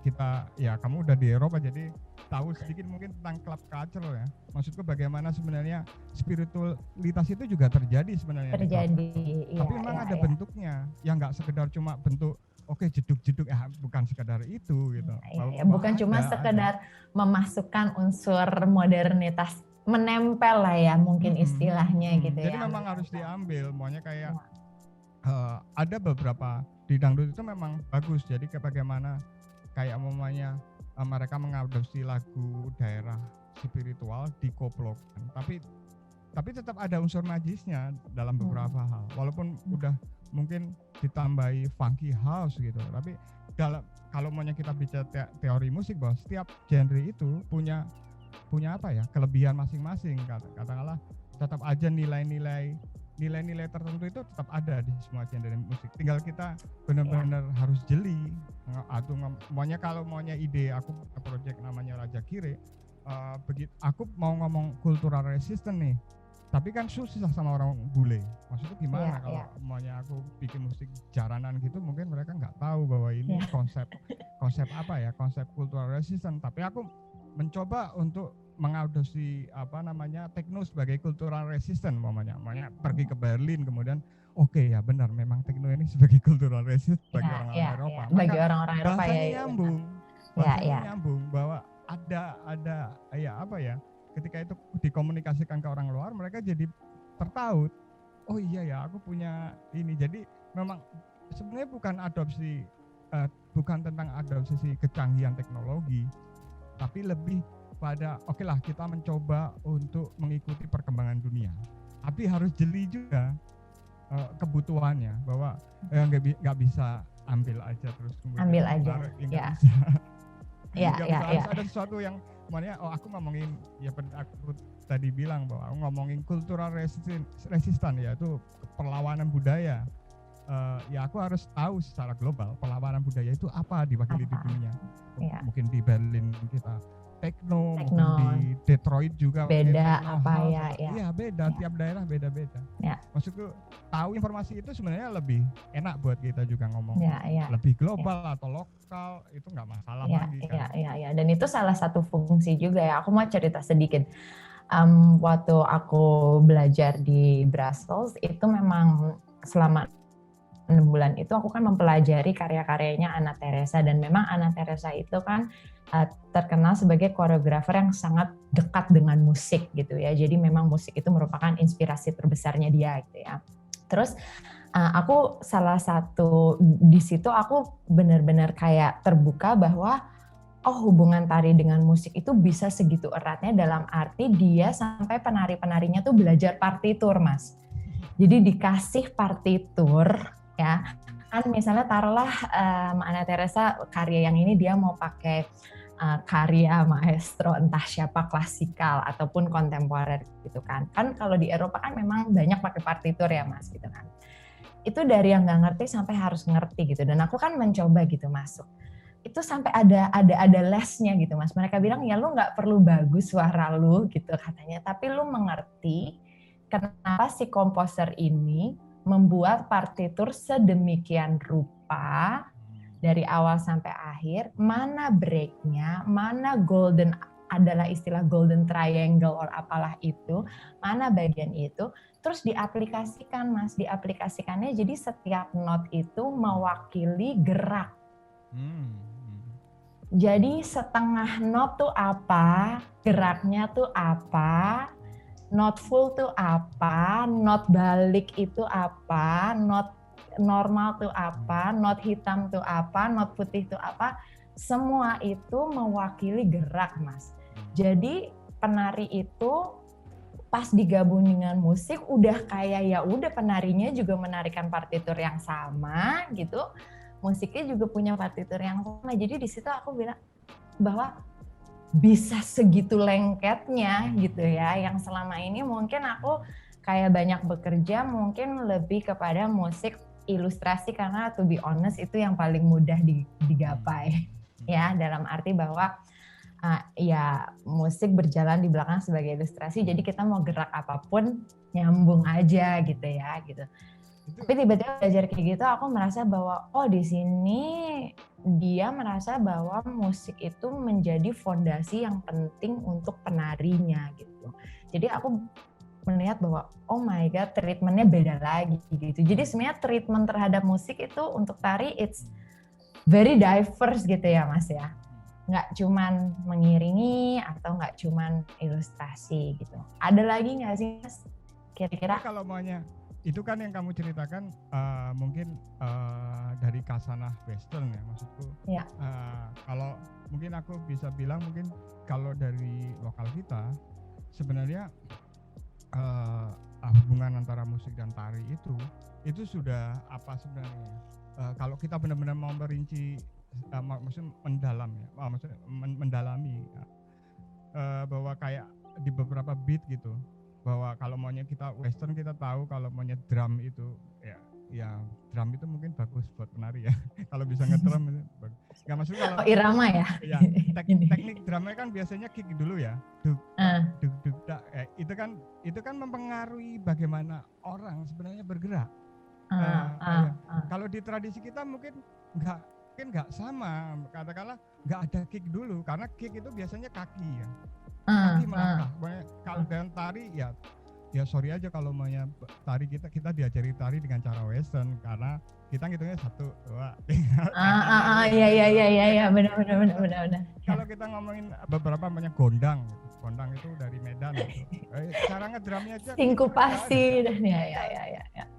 kita kamu udah di Eropa jadi tahu sedikit mungkin tentang club culture ya. Maksudku bagaimana sebenarnya spiritualitas itu juga terjadi sebenarnya. Tapi memang ada bentuknya yang nggak sekedar cuma bentuk jeduk-jeduk bukan sekedar itu gitu. Bukan cuma sekedar memasukkan unsur modernitas, menempel lah ya mungkin istilahnya gitu ya. Jadi memang harus diambil, maunya kayak ada beberapa di dangdut itu memang bagus. Jadi bagaimana kayak umumnya mereka mengadopsi lagu daerah spiritual dikoplokan. Tapi tetap ada unsur najisnya dalam beberapa hal. Walaupun udah mungkin ditambahi funky house gitu, tapi kalau maunya kita bicara teori musik bahwa setiap genre itu punya kelebihan masing-masing. Katakanlah tetap aja nilai-nilai tertentu itu tetap ada di semua genre musik. Tinggal kita benar-benar harus jeli. Atau maunya ide aku project namanya Raja Kire, begitu aku mau ngomong cultural resistance nih. Tapi kan susah sama orang bule. Maksudnya gimana kalau maunya aku bikin musik jaranan gitu, mungkin mereka nggak tahu bahwa ini konsep konsep cultural resistance. Tapi aku mencoba untuk mengadopsi techno sebagai cultural resistance, makanya pergi ke Berlin kemudian benar memang techno ini sebagai cultural resistance bagi orang-orang Eropa. Bagi orang-orang Eropa bahasanya nyambung bahwa ada ketika itu dikomunikasikan ke orang luar, mereka jadi tertaut. Oh iya ya, aku punya ini. Jadi memang sebenarnya bukan tentang adopsi kecanggihan teknologi, tapi lebih pada kita mencoba untuk mengikuti perkembangan dunia. Tapi harus jeli juga kebutuhannya, bahwa nggak bisa ambil aja terus kemudian ambil aja. Harus ada sesuatu yang aku ngomongin aku tadi bilang bahwa aku ngomongin cultural resistance yaitu perlawanan budaya. Aku harus tahu secara global perlawanan budaya itu apa diwakili di dunia. Mungkin di Berlin kita techno. Mungkin di Detroit juga beda beda. Tiap daerah beda-beda. Maksudku tahu informasi itu sebenarnya lebih enak buat kita juga ngomong lebih global atau lokal, itu nggak masalah lagi kan. Dan itu salah satu fungsi juga ya. Aku mau cerita sedikit. Waktu aku belajar di Brussels itu memang selama 6 bulan itu aku kan mempelajari karya-karyanya Anna Teresa, dan memang Anna Teresa itu kan terkenal sebagai koreografer yang sangat dekat dengan musik gitu ya. Jadi memang musik itu merupakan inspirasi terbesarnya dia gitu ya. Terus aku salah satu di situ aku benar-benar kayak terbuka bahwa hubungan tari dengan musik itu bisa segitu eratnya, dalam arti dia sampai penari-penarinya tuh belajar partitur, Mas. Jadi dikasih partitur ya. Kan misalnya taruhlah Anna Teresa karya yang ini dia mau pakai karya maestro entah siapa, klasikal ataupun kontemporer gitu kan. Kan kalau di Eropa kan memang banyak pakai partitur ya Mas gitu kan. Itu dari yang nggak ngerti sampai harus ngerti gitu. Dan aku kan mencoba gitu masuk. Itu sampai ada lesnya gitu Mas. Mereka bilang ya lu nggak perlu bagus suara lu gitu katanya, tapi lu mengerti kenapa si komposer ini membuat partitur sedemikian rupa dari awal sampai akhir, mana breaknya, mana golden, adalah istilah golden triangle or apalah itu, mana bagian itu, terus diaplikasikan Mas, diaplikasikannya jadi setiap not itu mewakili gerak. Jadi setengah not tuh apa, geraknya tuh apa, not full tuh apa, not balik itu apa, not normal tuh apa, not hitam tuh apa, not putih tuh apa, semua itu mewakili gerak, Mas. Jadi penari itu pas digabung dengan musik udah kayak ya udah penarinya juga menarikan partitur yang sama gitu, musiknya juga punya partitur yang sama. Jadi di situ aku bilang bahwa bisa segitu lengketnya gitu ya, yang selama ini mungkin aku kayak banyak bekerja mungkin lebih kepada musik ilustrasi karena to be honest itu yang paling mudah digapai ya, dalam arti bahwa ya musik berjalan di belakang sebagai ilustrasi, jadi kita mau gerak apapun nyambung aja gitu ya gitu. Tapi tiba-tiba belajar kayak gitu aku merasa bahwa oh di sini dia merasa bahwa musik itu menjadi fondasi yang penting untuk penarinya gitu. Jadi aku melihat bahwa oh my god, treatmentnya beda lagi gitu. Jadi sebenarnya treatment terhadap musik itu untuk tari it's very diverse gitu ya Mas ya. Nggak cuman mengiringi atau nggak cuman ilustrasi gitu. Ada lagi nggak sih Mas kira-kira? Kalau maunya itu kan yang kamu ceritakan mungkin dari kasanah western ya maksudku. Ya. Kalau mungkin aku bisa bilang mungkin kalau dari lokal kita sebenarnya hubungan antara musik dan tari itu sudah apa sebenarnya? Kalau kita benar-benar mau merinci, maksudnya mendalam ya, maksudnya mendalami bahwa kayak di beberapa beat gitu, bahwa kalau maunya kita western kita tahu kalau maunya drum itu ya drum itu mungkin bagus buat penari ya. Kalau bisa ngedrum itu bagus. Nggak maksudnya kalau irama ya. Ya, teknik drumnya kan biasanya kick dulu ya. Duk duk dak. Itu kan mempengaruhi bagaimana orang sebenarnya bergerak. Kalau di tradisi kita mungkin nggak sama. Katakanlah nggak ada kick dulu karena kick itu biasanya kaki ya. Kaki melangkah. Kalau dalam tari ya sorry aja kalau maunya tari kita diajari tari dengan cara western karena kita ngitungnya 1, 2, 3. Iya benar. Kalau kita ngomongin beberapa banyak gondang itu dari Medan gitu. Cara ngedrumnya aja sinkopasi dan ya.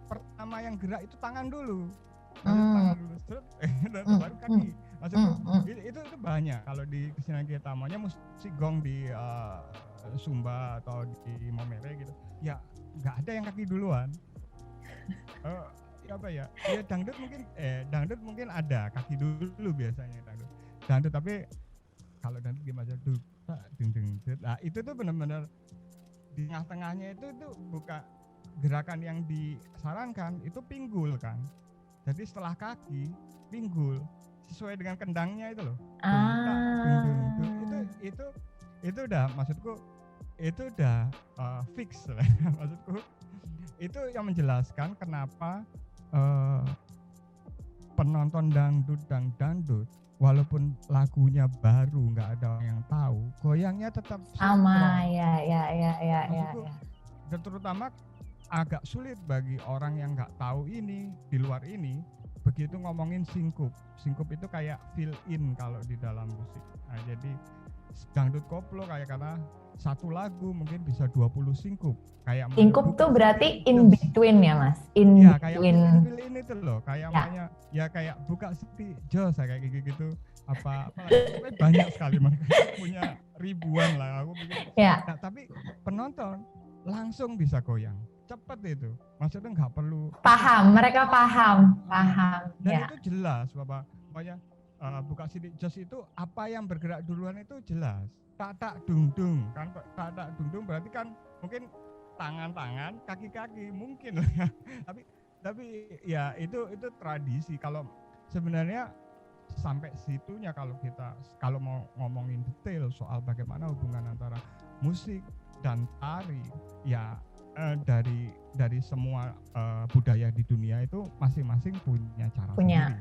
Pertama yang gerak itu tangan dulu. Tangan dulu baru kaki. Maksudnya itu banyak kalau di kesenian kita maunya musik gong di Sumba atau di Momere gitu. Ya nggak ada yang kaki duluan. Apa ya? Ya dangdut mungkin ada kaki dulu biasanya dangdut tapi kalau dangdut gimana ding. Nah, itu tuh benar-benar di tengah-tengahnya itu bukan gerakan yang disarankan, itu pinggul kan. Jadi setelah kaki pinggul sesuai dengan kendangnya itu loh. Itu udah maksudku itu udah fix lah. Maksudku itu yang menjelaskan kenapa penonton dangdut walaupun lagunya baru nggak ada orang yang tahu, goyangnya tetap sama ya. Dan terutama agak sulit bagi orang yang nggak tahu ini di luar ini begitu ngomongin singkup itu kayak fill in kalau di dalam musik. Nah, jadi dangdut koplo kayak karena satu lagu mungkin bisa 20 singkup. Kayak singkup tuh berarti in between ya Mas? Iya, kayak fill in itu loh, kayak namanya ya kayak buka Siti Jos kayak gitu. Apa banyak sekali mereka punya ribuan lah aku pikir. Ya. Nah, tapi penonton langsung bisa goyang. Cepat itu. Maksudnya nggak perlu mereka paham. Dan itu jelas Bapak. Pokoknya buka Siti Jos itu apa yang bergerak duluan itu jelas. Tak dung kan tak dung berarti kan mungkin tangan kaki mungkin lah ya. tapi ya itu tradisi. Kalau sebenarnya sampai situnya kalau mau ngomongin detail soal bagaimana hubungan antara musik dan tari ya dari semua budaya di dunia itu masing-masing punya cara sendiri.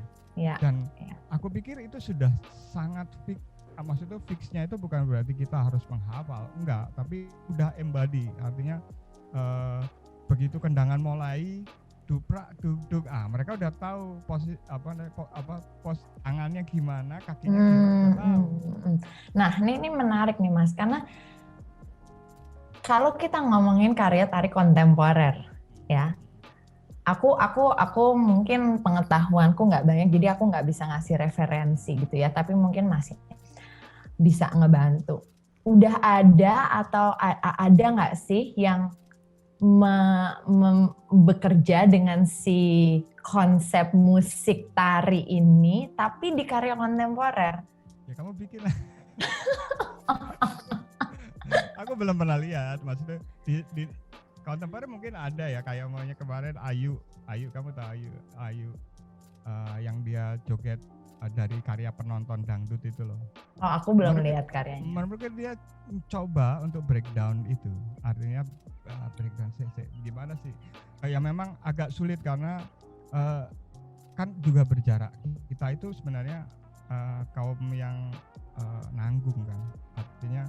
Dan aku pikir itu sudah sangat fix. Maksudnya fixnya itu bukan berarti kita harus menghafal, enggak, tapi udah embody, artinya begitu kendangan mulai duprak duk mereka udah tahu posisi pos tangannya gimana, kakinya gimana, tahu. Nah ini menarik nih Mas, karena Kalau kita ngomongin karya tari kontemporer, ya, aku mungkin pengetahuanku nggak banyak, jadi aku nggak bisa ngasih referensi gitu ya, tapi mungkin masih bisa ngebantu. Udah ada atau ada nggak sih yang bekerja dengan si konsep musik tari ini, tapi di karya kontemporer? Ya kamu bikin lah. Aku belum pernah lihat, maksudnya di kontemporer mungkin ada ya, kayak maunya kemarin Ayu kamu tahu Ayu yang dia joget dari karya penonton dangdut itu loh. Oh, aku belum lihat karyanya. Menurutku dia coba untuk breakdown itu, artinya breakdown gimana sih? Ya memang agak sulit karena kan juga berjarak. Kita itu sebenarnya kaum yang nanggung kan, artinya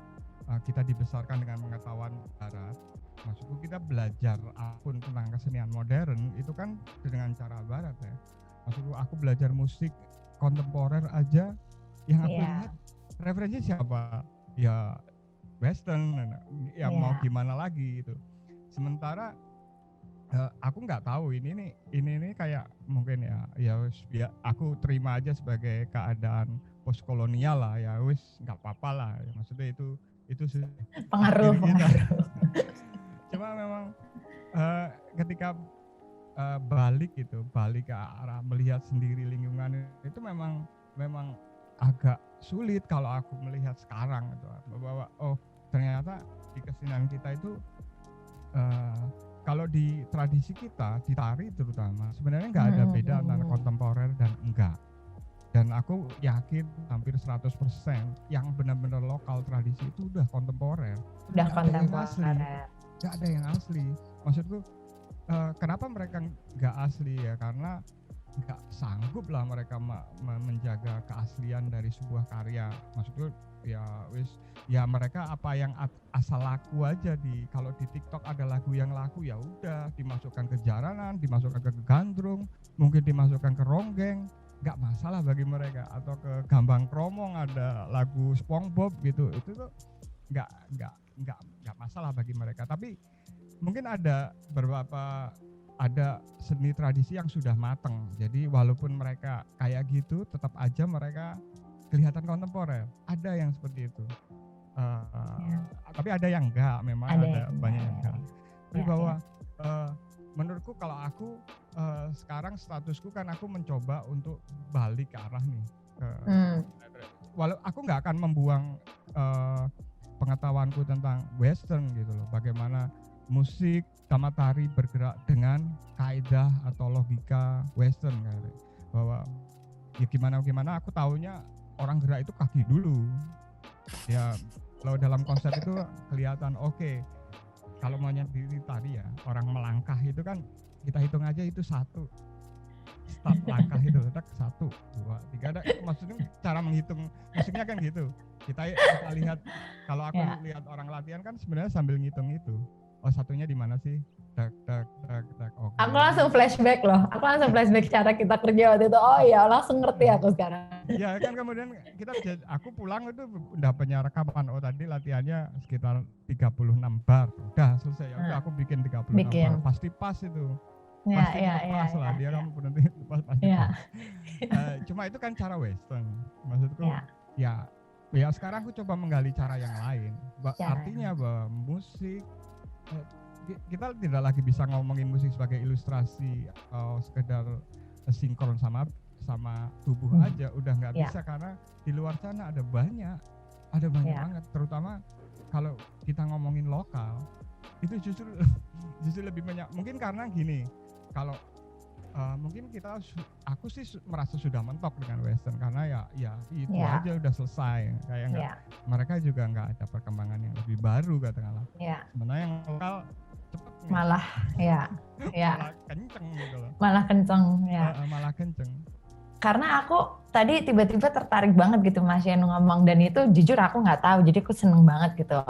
kita dibesarkan dengan pengetahuan barat. Maksudku kita belajar apapun tentang kesenian modern itu kan dengan cara barat ya. Maksudku aku belajar musik kontemporer aja yang aku lihat referensi siapa? Ya western, ya mau gimana lagi gitu. Sementara aku nggak tahu ini kayak mungkin ya aku terima aja sebagai keadaan postkolonial lah ya, wis nggak apa-apa lah ya, maksudnya itu pengaruh. Cuma memang ketika balik ke arah melihat sendiri lingkungan itu memang agak sulit kalau aku melihat sekarang gitu, bahwa ternyata di kesenian kita itu kalau di tradisi kita, di tari terutama, sebenarnya nggak ada beda antara kontemporer dan enggak. Dan aku yakin hampir 100% yang benar-benar lokal tradisi itu udah kontemporer. Udah kontemporer. Nggak ada yang asli. Maksudku, kenapa mereka nggak asli ya? Karena nggak sanggup lah mereka menjaga keaslian dari sebuah karya. Maksudku, ya mereka apa yang asal laku aja, kalau di TikTok ada lagu yang laku ya udah dimasukkan ke jaranan, dimasukkan ke gandrung, mungkin dimasukkan ke ronggeng, nggak masalah bagi mereka. Atau ke Gambang Kromong ada lagu SpongeBob gitu, itu tuh nggak masalah bagi mereka. Tapi mungkin ada seni tradisi yang sudah mateng, jadi walaupun mereka kayak gitu tetap aja mereka kelihatan kontemporer. Ada yang seperti itu, tapi ada yang enggak, memang ada banyak yang enggak. Tapi bahwa menurutku kalau aku sekarang statusku kan aku mencoba untuk balik ke arah nih, walau aku nggak akan membuang pengetahuanku tentang western gitu loh, bagaimana musik sama tari bergerak dengan kaidah atau logika western kayak bahwa ya gimana aku taunya orang gerak itu kaki dulu ya, kalau dalam konsep itu kelihatan oke. Kalau maunya di tari ya orang melangkah itu kan kita hitung aja itu satu start langkah itu, kita 1, 2, 3, maksudnya cara menghitung musiknya kan gitu. Kita lihat, kalau aku lihat orang latihan kan sebenarnya sambil ngitung itu. Satunya di mana sih? Tak. Okay. Aku langsung flashback cara kita kerja waktu itu. Oh iya, langsung ngerti aku sekarang. Ya kan, kemudian aku pulang itu udah punya rekaman. Tadi latihannya sekitar 36 bar. Udah selesai. Udah aku bikin 36 bar. Pasti pas itu. Pasti pas lah. Dia kamu berhenti pasti pas. Cuma itu kan cara western. Maksudku ya sekarang aku coba menggali cara yang lain. Artinya bahwa musik, kita tidak lagi bisa ngomongin musik sebagai ilustrasi atau sekedar sinkron sama tubuh aja, udah nggak bisa, karena di luar sana ada banyak banget, terutama kalau kita ngomongin lokal itu justru lebih banyak. Mungkin karena gini, kalau mungkin aku sih merasa sudah mentok dengan western karena ya itu aja udah selesai, kayak mereka juga nggak ada perkembangan yang lebih baru katakanlah. Sebenarnya yang lokal cepet malah kenceng gitu loh. Malah kenceng. Karena aku tadi tiba-tiba tertarik banget gitu Mas Yanu ngomong, dan itu jujur aku nggak tahu, jadi aku seneng banget gitu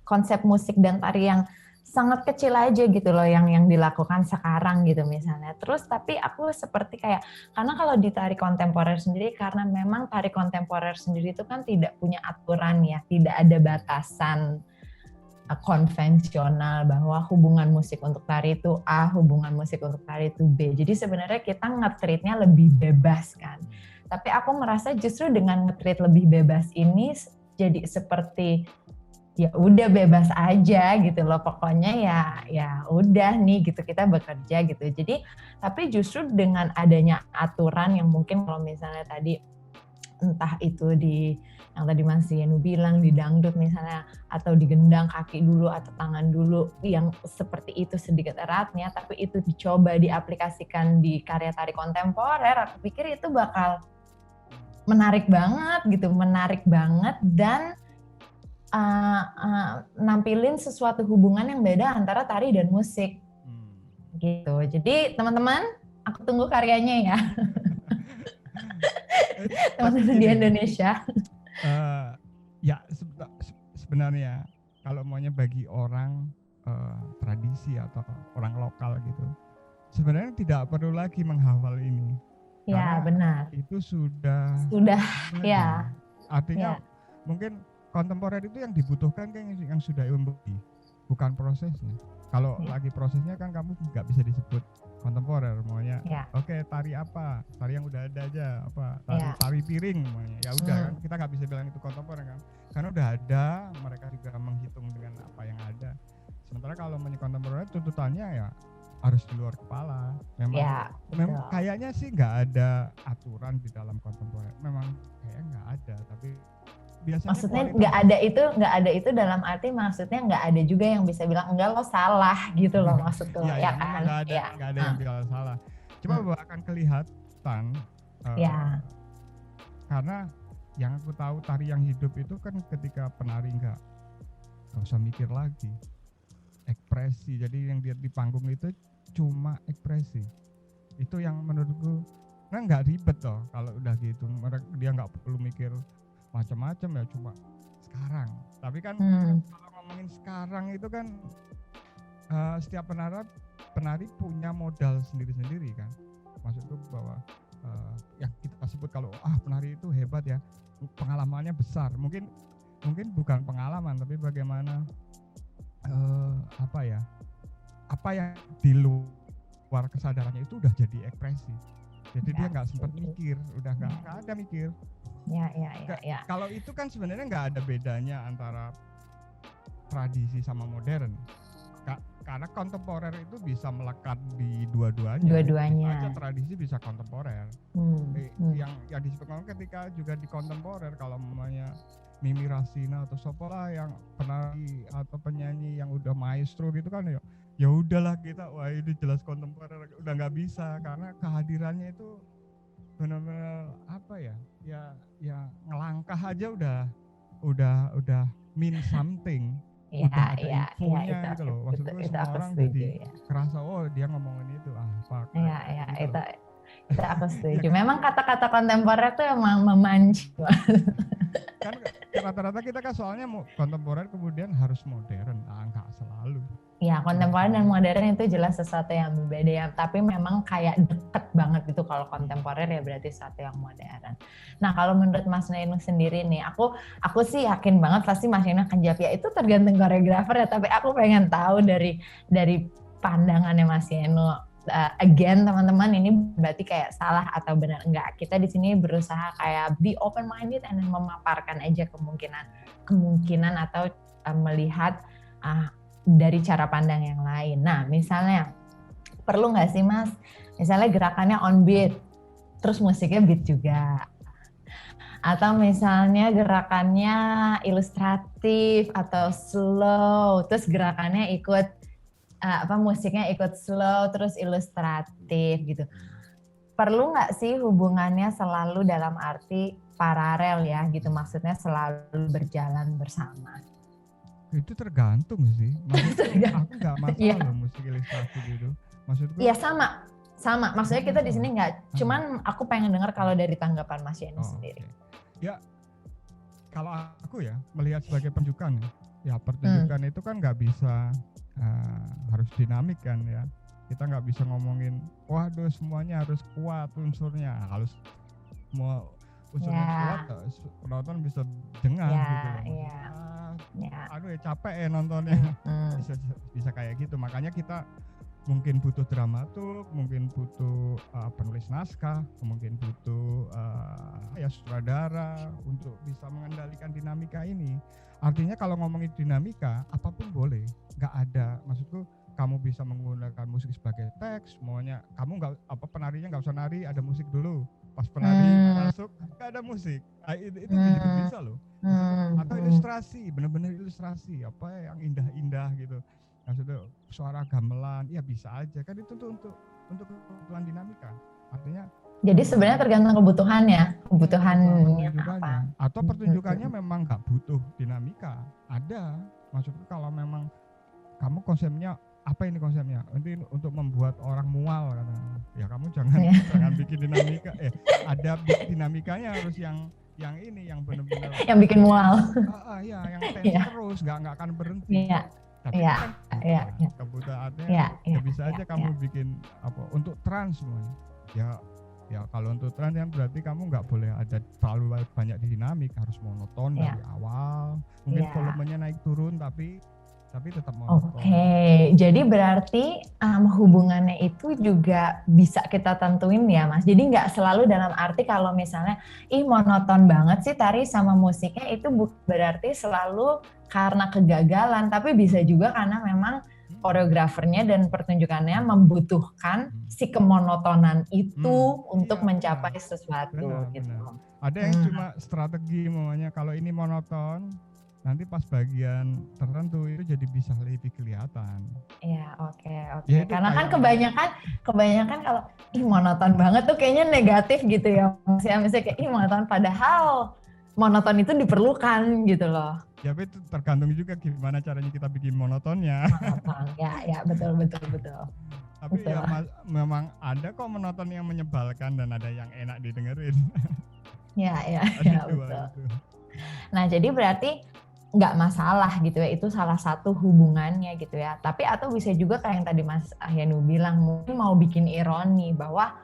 konsep musik dan tari yang sangat kecil aja gitu loh yang dilakukan sekarang gitu misalnya. Terus tapi aku seperti kayak, karena kalau di tari kontemporer sendiri, karena memang tari kontemporer sendiri itu kan tidak punya aturan ya, tidak ada batasan konvensional bahwa hubungan musik untuk tari itu A, hubungan musik untuk tari itu B. Jadi sebenarnya kita nge-treatnya lebih bebas kan. Tapi aku merasa justru dengan nge-treat lebih bebas ini jadi seperti ya udah bebas aja gitu loh, pokoknya ya udah nih gitu kita bekerja gitu. Jadi tapi justru dengan adanya aturan yang mungkin kalau misalnya tadi entah itu di yang tadi Mas Yenu bilang di dangdut misalnya, atau digendang kaki dulu atau tangan dulu yang seperti itu sedikit eratnya, tapi itu dicoba diaplikasikan di karya tari kontemporer, aku pikir itu bakal menarik banget dan nampilin sesuatu hubungan yang beda antara tari dan musik gitu. Jadi teman-teman, aku tunggu karyanya ya. Teman-teman di Indonesia. Ya sebenarnya kalau maunya bagi orang tradisi atau orang lokal gitu, sebenarnya tidak perlu lagi menghafal ini. Ya benar. Itu sudah ya. Artinya mungkin kontemporer itu yang dibutuhkan kan yang sudah embodi, bukan prosesnya. Kalau lagi prosesnya kan kamu nggak bisa disebut kontemporer, maunya oke, tari apa, tari yang udah ada aja, apa tari piring maunya, ya udah kan kita nggak bisa bilang itu kontemporer kan, karena udah ada, mereka juga menghitung dengan apa yang ada. Sementara kalau kontemporer tuntutannya ya harus di luar kepala. Memang kayaknya sih nggak ada aturan di dalam kontemporer, memang kayaknya nggak ada, tapi biasanya maksudnya nggak ada itu dalam arti maksudnya nggak ada juga yang bisa bilang enggak lo salah gitu loh maksudku ya kan. Nggak ada yang bilang salah, cuma akan kelihatan karena yang aku tahu tari yang hidup itu kan ketika penari nggak usah mikir lagi, ekspresi. Jadi yang dia di panggung itu cuma ekspresi, itu yang menurutku nggak ribet loh kalau udah gitu. Dia nggak perlu mikir macam-macam ya, cuma sekarang. Tapi kan kalau ngomongin sekarang itu kan setiap penari punya modal sendiri-sendiri kan. Maksudku bahwa yang kita sebut kalau penari itu hebat ya, pengalamannya besar. Mungkin bukan pengalaman, tapi bagaimana apa yang di luar kesadarannya itu udah jadi ekspresi. Jadi dia nggak sempat mikir, udah nggak ada mikir. Ya. Kalau itu kan sebenarnya nggak ada bedanya antara tradisi sama modern. Karena kontemporer itu bisa melekat di dua-duanya. Bisa tradisi, bisa kontemporer. Yang disebutkan ketika juga di kontemporer, kalau namanya Mimi Rasina atau Sopola yang penari atau penyanyi yang udah maestro gitu kan ya udahlah kita, wah ini jelas kontemporer, udah nggak bisa karena kehadirannya itu benar-benar ya ngelangkah aja udah mean something. Udah ada infonya gitu loh. Maksudku semua orang jadi kerasa dia ngomongin itu itu aku setuju. Memang kata-kata kontemporer itu emang memancing. Kan rata-rata kita kan soalnya kontemporer kemudian harus modern, enggak selalu. Ya, kontemporer dan modern itu jelas sesuatu yang berbeda ya, tapi memang kayak deket banget gitu. Kalau kontemporer ya berarti sesuatu yang modern. Nah, kalau menurut Mas Yenu sendiri nih, aku sih yakin banget pasti Mas Yenu akan jawab ya itu tergantung koreografer ya, tapi aku pengen tahu dari pandangannya Mas Yenu. Again teman-teman, ini berarti kayak salah atau benar enggak. Kita di sini berusaha kayak be open minded and memaparkan aja kemungkinan atau melihat dari cara pandang yang lain. Nah, misalnya perlu nggak sih Mas, misalnya gerakannya on beat, terus musiknya beat juga, atau misalnya gerakannya ilustratif atau slow, terus gerakannya ikut musiknya ikut slow terus ilustratif gitu. Perlu nggak sih hubungannya selalu dalam arti paralel ya gitu, maksudnya selalu berjalan bersama? Itu tergantung sih. Maksudnya aku nggak masalah loh musik ilustratif itu. Maksudku? Iya sama. Maksudnya kita di sini nggak. Cuman aku pengen dengar kalau dari tanggapan Mas Yenu sendiri. Okay. Ya kalau aku ya melihat sebagai pertunjukan ya pertunjukan itu kan nggak bisa harus dinamik kan ya. Kita nggak bisa ngomongin waduh semuanya harus kuat unsurnya, harus semua unsurnya kuat penonton bisa dengar gitu loh. Ya. aduh ya capek ya nontonnya. Bisa kayak gitu, makanya kita mungkin butuh dramaturg, mungkin butuh penulis naskah, mungkin butuh ya sutradara untuk bisa mengendalikan dinamika ini. Artinya kalau ngomongin dinamika, apapun boleh, nggak ada. Maksudku kamu bisa menggunakan musik sebagai teks, semuanya. Kamu nggak penarinya nggak usah nari, ada musik dulu. Pas penari masuk nggak ada musik, itu juga bisa loh. Atau ilustrasi, benar-benar ilustrasi apa yang indah-indah gitu. Maksudnya suara gamelan, ya bisa aja kan itu untuk kebutuhan dinamika. Artinya jadi sebenarnya tergantung kebutuhannya apa. Atau pertunjukannya memang nggak butuh dinamika, ada. Maksudnya kalau memang kamu konsepnya apa ini konsepnya? Nanti untuk membuat orang mual katanya. Ya kamu jangan bikin dinamika. Ada dinamikanya harus yang ini yang benar-benar yang bikin mual. Ya, yang tense terus, nggak akan berhenti. Tapi kan kebutuhannya ya bisa aja kamu bikin apa untuk trans semuanya. Ya kalau untuk trans kan berarti kamu nggak boleh ada terlalu banyak dinamik, harus monoton dari awal. Mungkin volumenya naik turun tapi tetap monoton. Oke, jadi berarti hubungannya itu juga bisa kita tentuin ya Mas. Jadi nggak selalu dalam arti kalau misalnya monoton banget sih tari sama musiknya itu berarti selalu karena kegagalan, tapi bisa juga karena memang koreografernya dan pertunjukannya membutuhkan si kemonotonan itu untuk mencapai sesuatu. Gitu. Ada yang cuma strategi namanya, kalau ini monoton nanti pas bagian tertentu itu jadi bisa lebih kelihatan. Iya, oke. Ya, karena kan kebanyakan kalau monoton banget tuh kayaknya negatif gitu ya. Misalnya kayak monoton, padahal monoton itu diperlukan gitu loh. Ya, tapi itu tergantung juga gimana caranya kita bikin monotonnya. Ya, betul. Tapi betul. Ya memang ada kok monoton yang menyebalkan dan ada yang enak didengerin. Ya, betul. Nah, jadi berarti nggak masalah gitu ya, itu salah satu hubungannya gitu ya. Tapi atau bisa juga kayak yang tadi Mas Ahyanu bilang, mungkin mau bikin ironi bahwa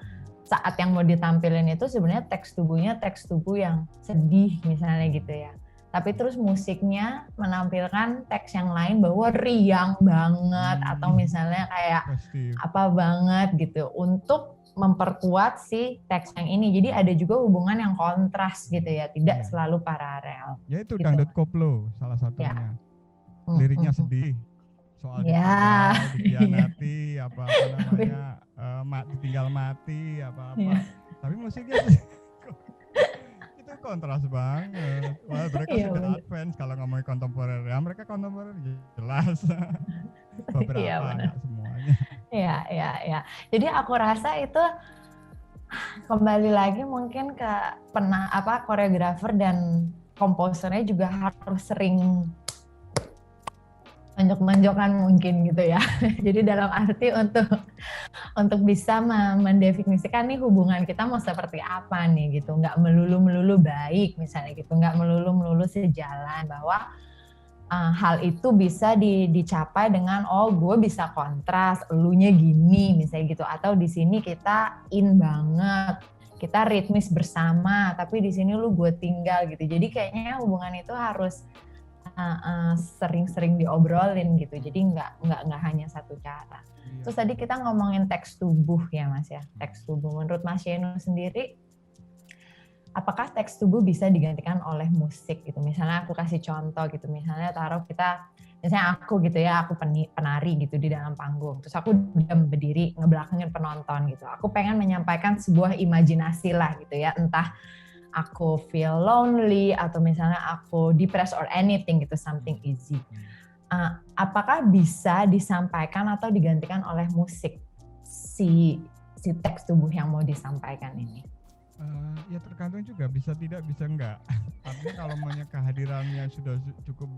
saat yang mau ditampilin itu sebenarnya teks tubuh yang sedih misalnya gitu ya. Tapi terus musiknya menampilkan teks yang lain bahwa riang banget atau misalnya kayak apa banget gitu untuk memperkuat si teks yang ini. Jadi ada juga hubungan yang kontras gitu ya, tidak selalu paralel. Ya itu gitu. dangdut koplo salah satunya. Liriknya sedih. Soal dikhianati apa namanya ditinggal mati apa. Tapi musiknya itu kontras banget. Wah, mereka sudah advance kalau ngomongin kontemporer. Ya mereka kontemporer jelas. Beberapa enggak semuanya. Iya. Jadi aku rasa itu kembali lagi mungkin ke koreografer dan komposernya juga harus sering menonjok-nonjokan mungkin gitu ya. Jadi dalam arti untuk bisa mendefinisikan nih hubungan kita mau seperti apa nih gitu. Nggak melulu baik misalnya gitu. Nggak melulu sejalan, bahwa hal itu bisa dicapai dengan gue bisa kontras, elunya gini misalnya gitu, atau di sini kita in banget, kita ritmis bersama, tapi di sini lu gue tinggal gitu. Jadi kayaknya hubungan itu harus sering-sering diobrolin gitu. Jadi nggak hanya satu cara. Terus tadi kita ngomongin teks tubuh ya Mas ya, teks tubuh. Menurut Mas Yenu sendiri, apakah teks tubuh bisa digantikan oleh musik gitu? Misalnya aku kasih contoh gitu, misalnya misalnya aku gitu ya, aku penari gitu di dalam panggung, terus aku diam berdiri ngebelakangin penonton gitu. Aku pengen menyampaikan sebuah imajinasi lah gitu ya, entah aku feel lonely atau misalnya aku depressed or anything gitu, something easy. Apakah bisa disampaikan atau digantikan oleh musik si teks tubuh yang mau disampaikan ini? Ya tergantung juga, bisa tidak bisa enggak. Artinya kalau maunya kehadirannya sudah cukup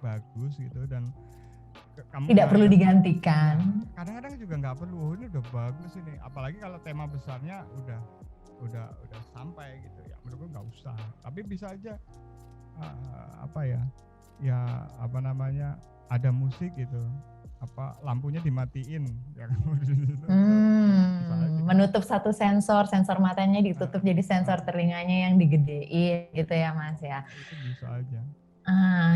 bagus gitu dan kamu tidak perlu digantikan. Kadang-kadang juga nggak perlu, ini udah bagus ini. Apalagi kalau tema besarnya udah sampai gitu ya, menurutku nggak usah. Tapi bisa aja ada musik gitu, lampunya dimatiin ya. Menutup satu sensor matanya ditutup, jadi sensor telinganya yang digedein gitu ya Mas ya. Itu bisa aja.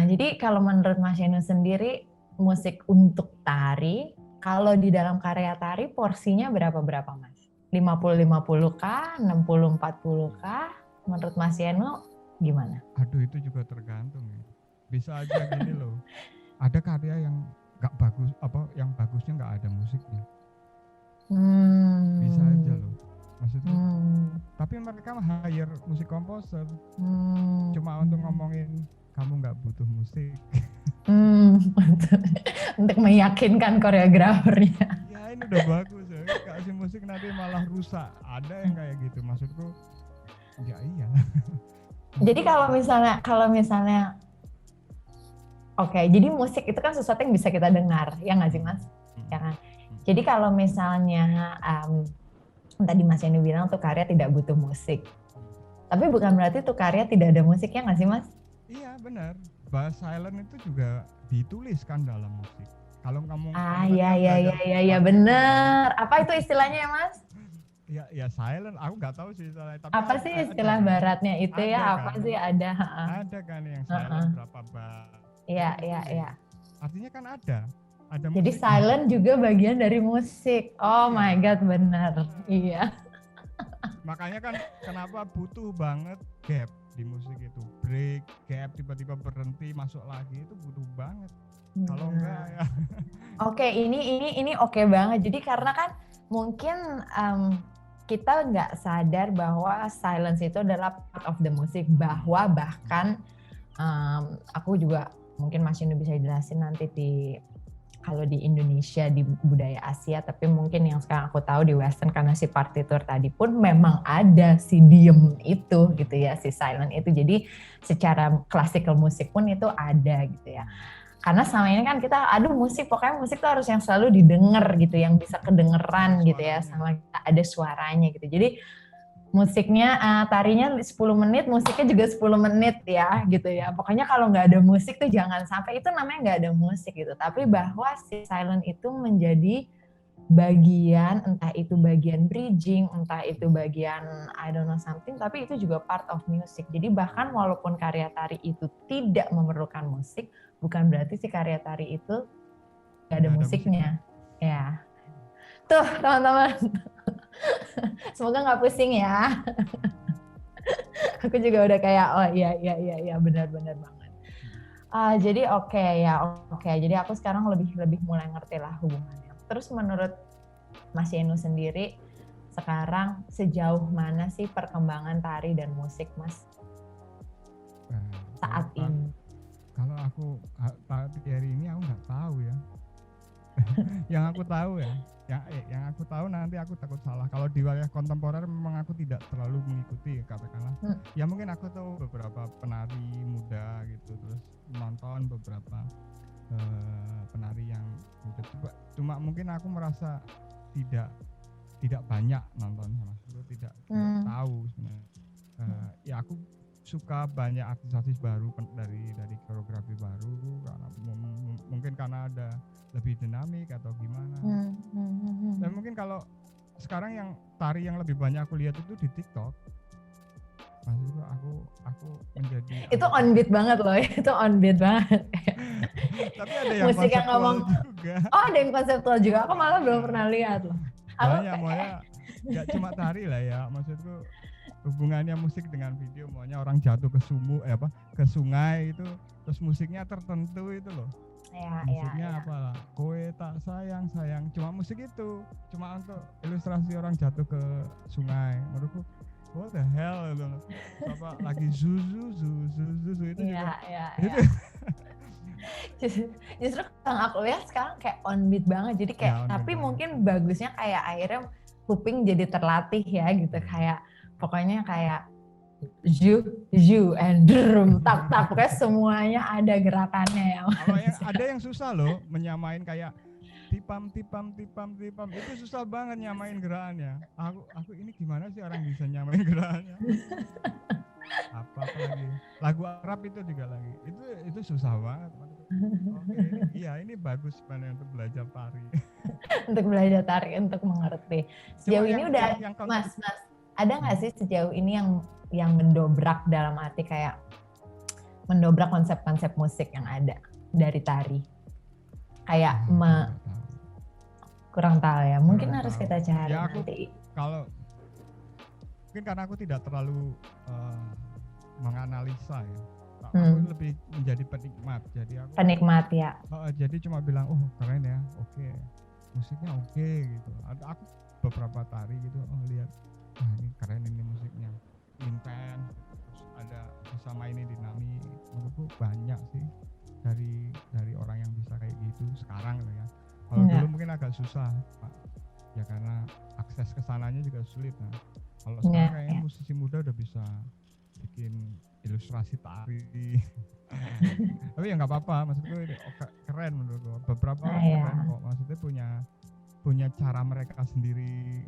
Jadi kalau menurut Mas Yenu sendiri, musik untuk tari, kalau di dalam karya tari porsinya berapa Mas? 50-50 kah? 60-40 kah? Menurut Mas Yenu gimana? Aduh, itu juga tergantung ya. Bisa aja gini loh. Ada karya yang nggak bagus, yang bagusnya nggak ada musiknya. Bisa aja loh. Maksudnya, tapi mereka hire musik komposer. Cuma untuk ngomongin kamu nggak butuh musik. Untuk meyakinkan koreografernya. Ya ini udah bagus ya. Kasih musik nanti malah rusak. Ada yang kayak gitu. Maksudku, ya iya. Jadi kalau misalnya oke, jadi musik itu kan sesuatu yang bisa kita dengar, ya nggak sih Mas? Ya kan? Jadi kalau misalnya tadi Mas Yenu bilang tuh karya tidak butuh musik, tapi bukan berarti tuh karya tidak ada musiknya nggak sih Mas? Iya benar, bahas silent itu juga ditulis kan dalam musik. Kalau kamu iya benar. Apa itu istilahnya ya Mas? Ya silent, aku nggak tahu sih istilahnya. Tapi apa sih istilah baratnya itu ada ya? Kan? Apa sih ada? Ada kan yang silent berapa bar? Iya. Artinya kan ada jadi musik. Silent juga bagian dari musik. Oh my god, benar. Iya. Makanya kan kenapa butuh banget gap di musik itu, break, gap, tiba-tiba berhenti, masuk lagi, itu butuh banget. Kalau enggak ya. Oke, ini oke banget. Jadi karena kan mungkin kita nggak sadar bahwa silence itu adalah part of the music, bahwa bahkan aku juga mungkin Mas Yenu bisa jelasin nanti kalau di Indonesia di budaya Asia, tapi mungkin yang sekarang aku tahu di Western karena si partitur tadi pun memang ada si diem itu gitu ya, si silent itu. Jadi secara classical musik pun itu ada gitu ya. Karena selama ini kan kita pokoknya musik tuh harus yang selalu didengar gitu, yang bisa kedengeran gitu ya, sama ada suaranya gitu. Jadi musiknya tarinya 10 menit, musiknya juga 10 menit ya gitu ya. Pokoknya kalau nggak ada musik tuh jangan sampai, itu namanya nggak ada musik gitu. Tapi bahwa si silent itu menjadi bagian, entah itu bagian bridging, entah itu bagian I don't know something, tapi itu juga part of music. Jadi bahkan walaupun karya tari itu tidak memerlukan musik, bukan berarti si karya tari itu nggak ada musiknya. Ya. Tuh teman-teman. Semoga nggak pusing ya. Aku juga udah kayak iya benar-benar banget. Jadi oke. Jadi aku sekarang lebih mulai ngerti lah hubungannya. Terus menurut Mas Yenu sendiri sekarang sejauh mana sih perkembangan tari dan musik Mas saat ini? Kalau aku hari ini aku nggak tahu ya. Yang aku tahu nanti aku takut salah. Kalau di wilayah kontemporer memang aku tidak terlalu mengikuti, katakanlah. Ya mungkin aku tahu beberapa penari muda gitu, terus nonton beberapa penari yang muda. Cuma mungkin aku merasa tidak banyak nonton, maksudku tidak tahu sebenarnya. Ya aku suka banyak artis-artis baru dari koreografi baru, karena mungkin karena ada lebih dinamik atau gimana. Dan mungkin kalau sekarang yang tari yang lebih banyak aku lihat itu di TikTok. Maksudku aku menjadi itu on beat banget loh, itu on beat banget. Tapi ada yang musik yang ngomong juga. Oh, ada yang konseptual juga. Aku malah belum pernah lihat loh. Maunya nggak cuma tari lah ya, maksudku hubungannya musik dengan video, maunya orang jatuh ke ke sungai itu, terus musiknya tertentu itu loh. Musiknya apalah, kowe tak sayang, cuma musik itu cuma untuk ilustrasi orang jatuh ke sungai. Menurutku what the hell itu apa lagi zuzu itu itu justru yang aku lihat sekarang kayak on beat banget, jadi kayak tapi mungkin bagusnya kayak akhirnya kuping jadi terlatih ya gitu, kayak pokoknya kayak zhu and drum tak pokoknya semuanya ada gerakannya ya. Ada yang susah loh menyamain kayak tipam itu susah banget nyamain gerakannya. Aku ini gimana sih orang bisa nyamain gerakannya? apa lagi lagu Arab itu juga lagi itu susah banget. Ini bagus sebenarnya untuk belajar tari. Untuk belajar tari, untuk mengerti. Sejauh ini udah Mas ada nggak sih sejauh ini yang mendobrak dalam arti kayak mendobrak konsep-konsep musik yang ada dari tari. Kayak kurang tahu ya. Mungkin harus kita cari ya, nanti. Kalau mungkin karena aku tidak terlalu menganalisa ya. Aku lebih menjadi penikmat. Jadi aku penikmat ya. Jadi cuma bilang, oh keren ya, oke, musiknya oke gitu. Aku beberapa tari gitu, lihat, ini keren ini musiknya, intens, terus ada bisa mainin dinamik. Menurutku banyak sih dari orang yang bisa kayak gitu sekarang ya. Kalau dulu mungkin agak susah, Pak. Ya karena akses kesananya juga sulit. Nah, kalau sekarang kayaknya musisi muda udah bisa bikin ilustrasi tari. Tapi ya nggak apa-apa, maksudku keren menurutku. Beberapa orang keren kok, maksudnya punya cara mereka sendiri.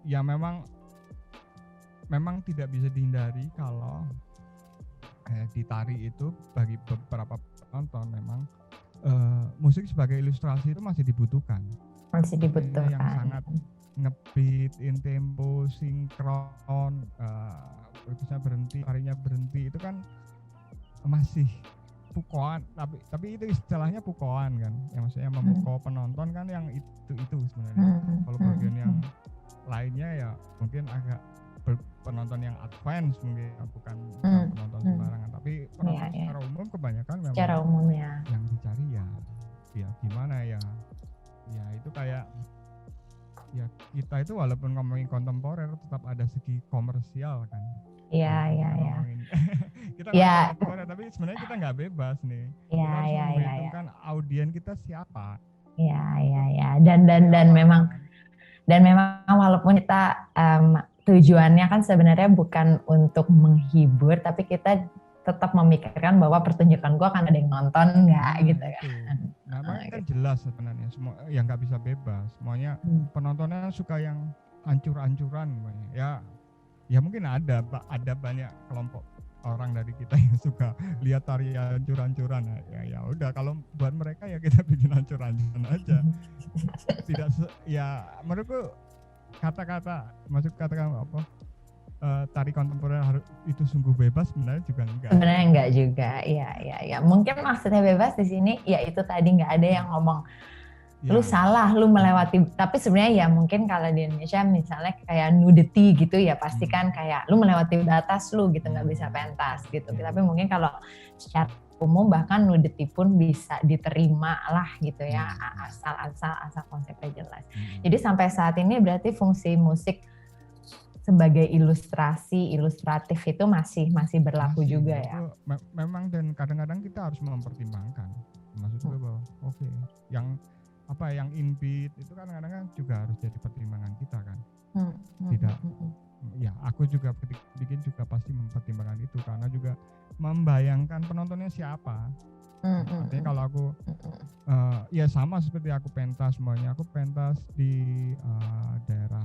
Ya memang tidak bisa dihindari kalau di tari itu bagi beberapa penonton memang musik sebagai ilustrasi itu masih dibutuhkan. Yang sangat ngebeat, in tempo, sinkron, bisa berhenti, tarinya berhenti, itu kan masih pukoan, tapi itu istilahnya pukoan kan, yang maksudnya memukau penonton kan, yang itu sebenarnya. Kalau bagian yang lainnya ya mungkin agak penonton yang advance mungkin, bukan penonton sembarangan, tapi penonton secara umum kebanyakan memang secara umumnya yang dicari ya gimana ya itu kayak ya kita itu walaupun ngomongin kontemporer tetap ada segi komersial kan. Iya. Kita ngomongin kontemporer tapi sebenarnya kita nggak bebas nih. Kita harus memperhitungkan audien kita siapa. Iya. Dan memang walaupun kita tujuannya kan sebenarnya bukan untuk menghibur, tapi kita tetap memikirkan bahwa pertunjukan gue akan ada yang nonton nggak gitu kan. Nah, kan jelas sebenarnya semua yang nggak bisa bebas. Semuanya penontonnya suka yang hancur-hancuran ya mungkin ada banyak kelompok orang dari kita yang suka lihat tari hancur-hancuran. Ya udah, kalau buat mereka ya kita bikin hancur-hancuran aja. Tidak menurutku kata-kata apa tari kontemporer itu sungguh bebas, sebenarnya juga enggak. Sebenarnya enggak juga, iya. Mungkin maksudnya bebas di sini, ya itu tadi nggak ada yang ngomong lu salah, lu melewati. Tapi sebenarnya ya mungkin kalau di Indonesia misalnya kayak nudity gitu ya pasti kan kayak lu melewati batas lu gitu, nggak bisa pentas gitu. Tapi mungkin kalau secara umum bahkan nudity pun bisa diterima lah gitu ya, asal konsepnya jelas. Jadi sampai saat ini berarti fungsi musik sebagai ilustratif itu masih berlaku juga ya. Memang, dan kadang-kadang kita harus mempertimbangkan. Maksudnya bahwa yang inbeat itu kan kadang-kadang juga harus jadi pertimbangan kita kan. Tidak. Ya, aku juga bikin juga pasti mempertimbangkan itu karena juga membayangkan penontonnya siapa. Artinya kalau aku ya sama seperti aku pentas semuanya. Aku pentas di daerah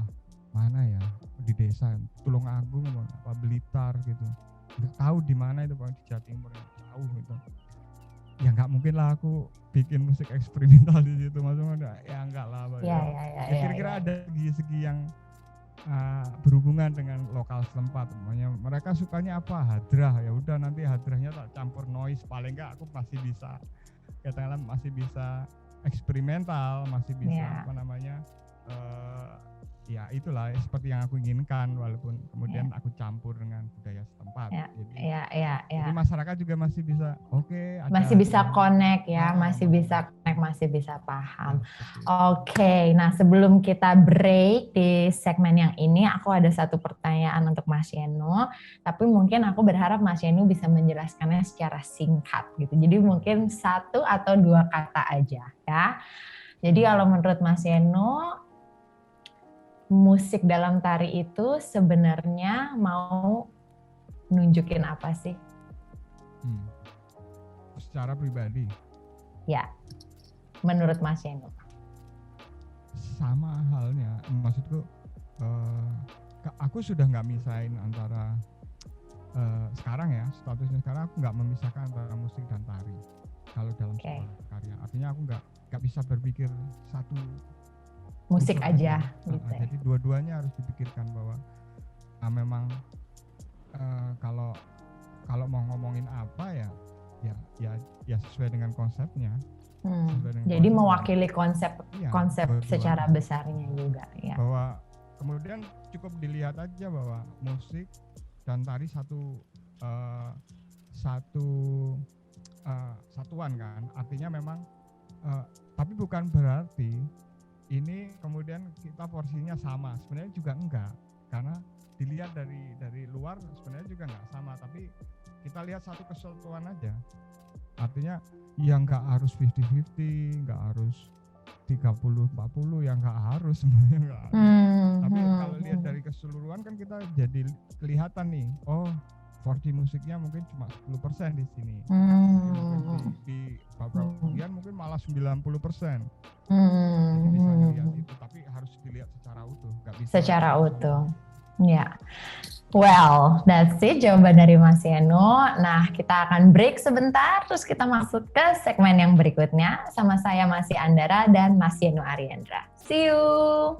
mana ya, di desa Tulungagung apa Blitar gitu, nggak tahu di mana itu, di Jawa Timur jauh gitu. Ya nggak mungkin lah aku bikin musik eksperimental di situ, maksudnya ya enggak lah. Kira-kira ada segi yang berhubungan dengan lokal setempat. Mereka sukanya apa, hadrah, ya udah nanti hadrahnya tak campur noise, paling enggak aku masih bisa katakanlah masih bisa eksperimental, masih bisa ya itulah seperti yang aku inginkan, walaupun kemudian aku campur dengan budaya setempat. Jadi masyarakat juga masih bisa masih bisa connect ya, masih bisa paham. Nah sebelum kita break di segmen yang ini, aku ada satu pertanyaan untuk Mas Yeno, tapi mungkin aku berharap Mas Yeno bisa menjelaskannya secara singkat gitu. Jadi mungkin 1 atau 2 kata aja ya. Jadi kalau menurut Mas Yeno, musik dalam tari itu sebenarnya mau nunjukin apa sih? Secara pribadi? Ya, menurut Mas Yeno. Sama halnya, maksudku aku sudah nggak misahin antara sekarang ya, statusnya sekarang aku nggak memisahkan antara musik dan tari kalau dalam sebuah karya. Artinya aku nggak bisa berpikir satu musik aja gitu. Jadi dua-duanya harus dipikirkan bahwa memang kalau kalau mau ngomongin apa ya sesuai dengan konsepnya. Sesuai dengan Jadi konsepnya. mewakili konsep Iya, betul secara aja. besarnya juga ya. Bahwa kemudian cukup dilihat aja bahwa musik dan tari satu satuan kan, artinya memang tapi bukan berarti ini kemudian kita porsinya sama, sebenarnya juga enggak, karena dilihat dari luar sebenarnya juga enggak sama, tapi kita lihat satu kesatuan aja, artinya yang enggak harus 50-50, enggak harus 30-40, yang enggak harus sebenarnya enggak harus. Tapi kalau lihat dari keseluruhan kan kita jadi kelihatan nih, oh 4G musiknya mungkin cuma 10% di sini. Mungkin di beberapa bagian mungkin malah 90%. Jadi bisa dilihat itu, tapi harus dilihat secara utuh, nggak bisa secara utuh. Ya. Well, that's it jawaban dari Mas Yeno. Nah, kita akan break sebentar, terus kita masuk ke segmen yang berikutnya. Sama saya Masih Andara dan Mas Yeno Ariandra. See you!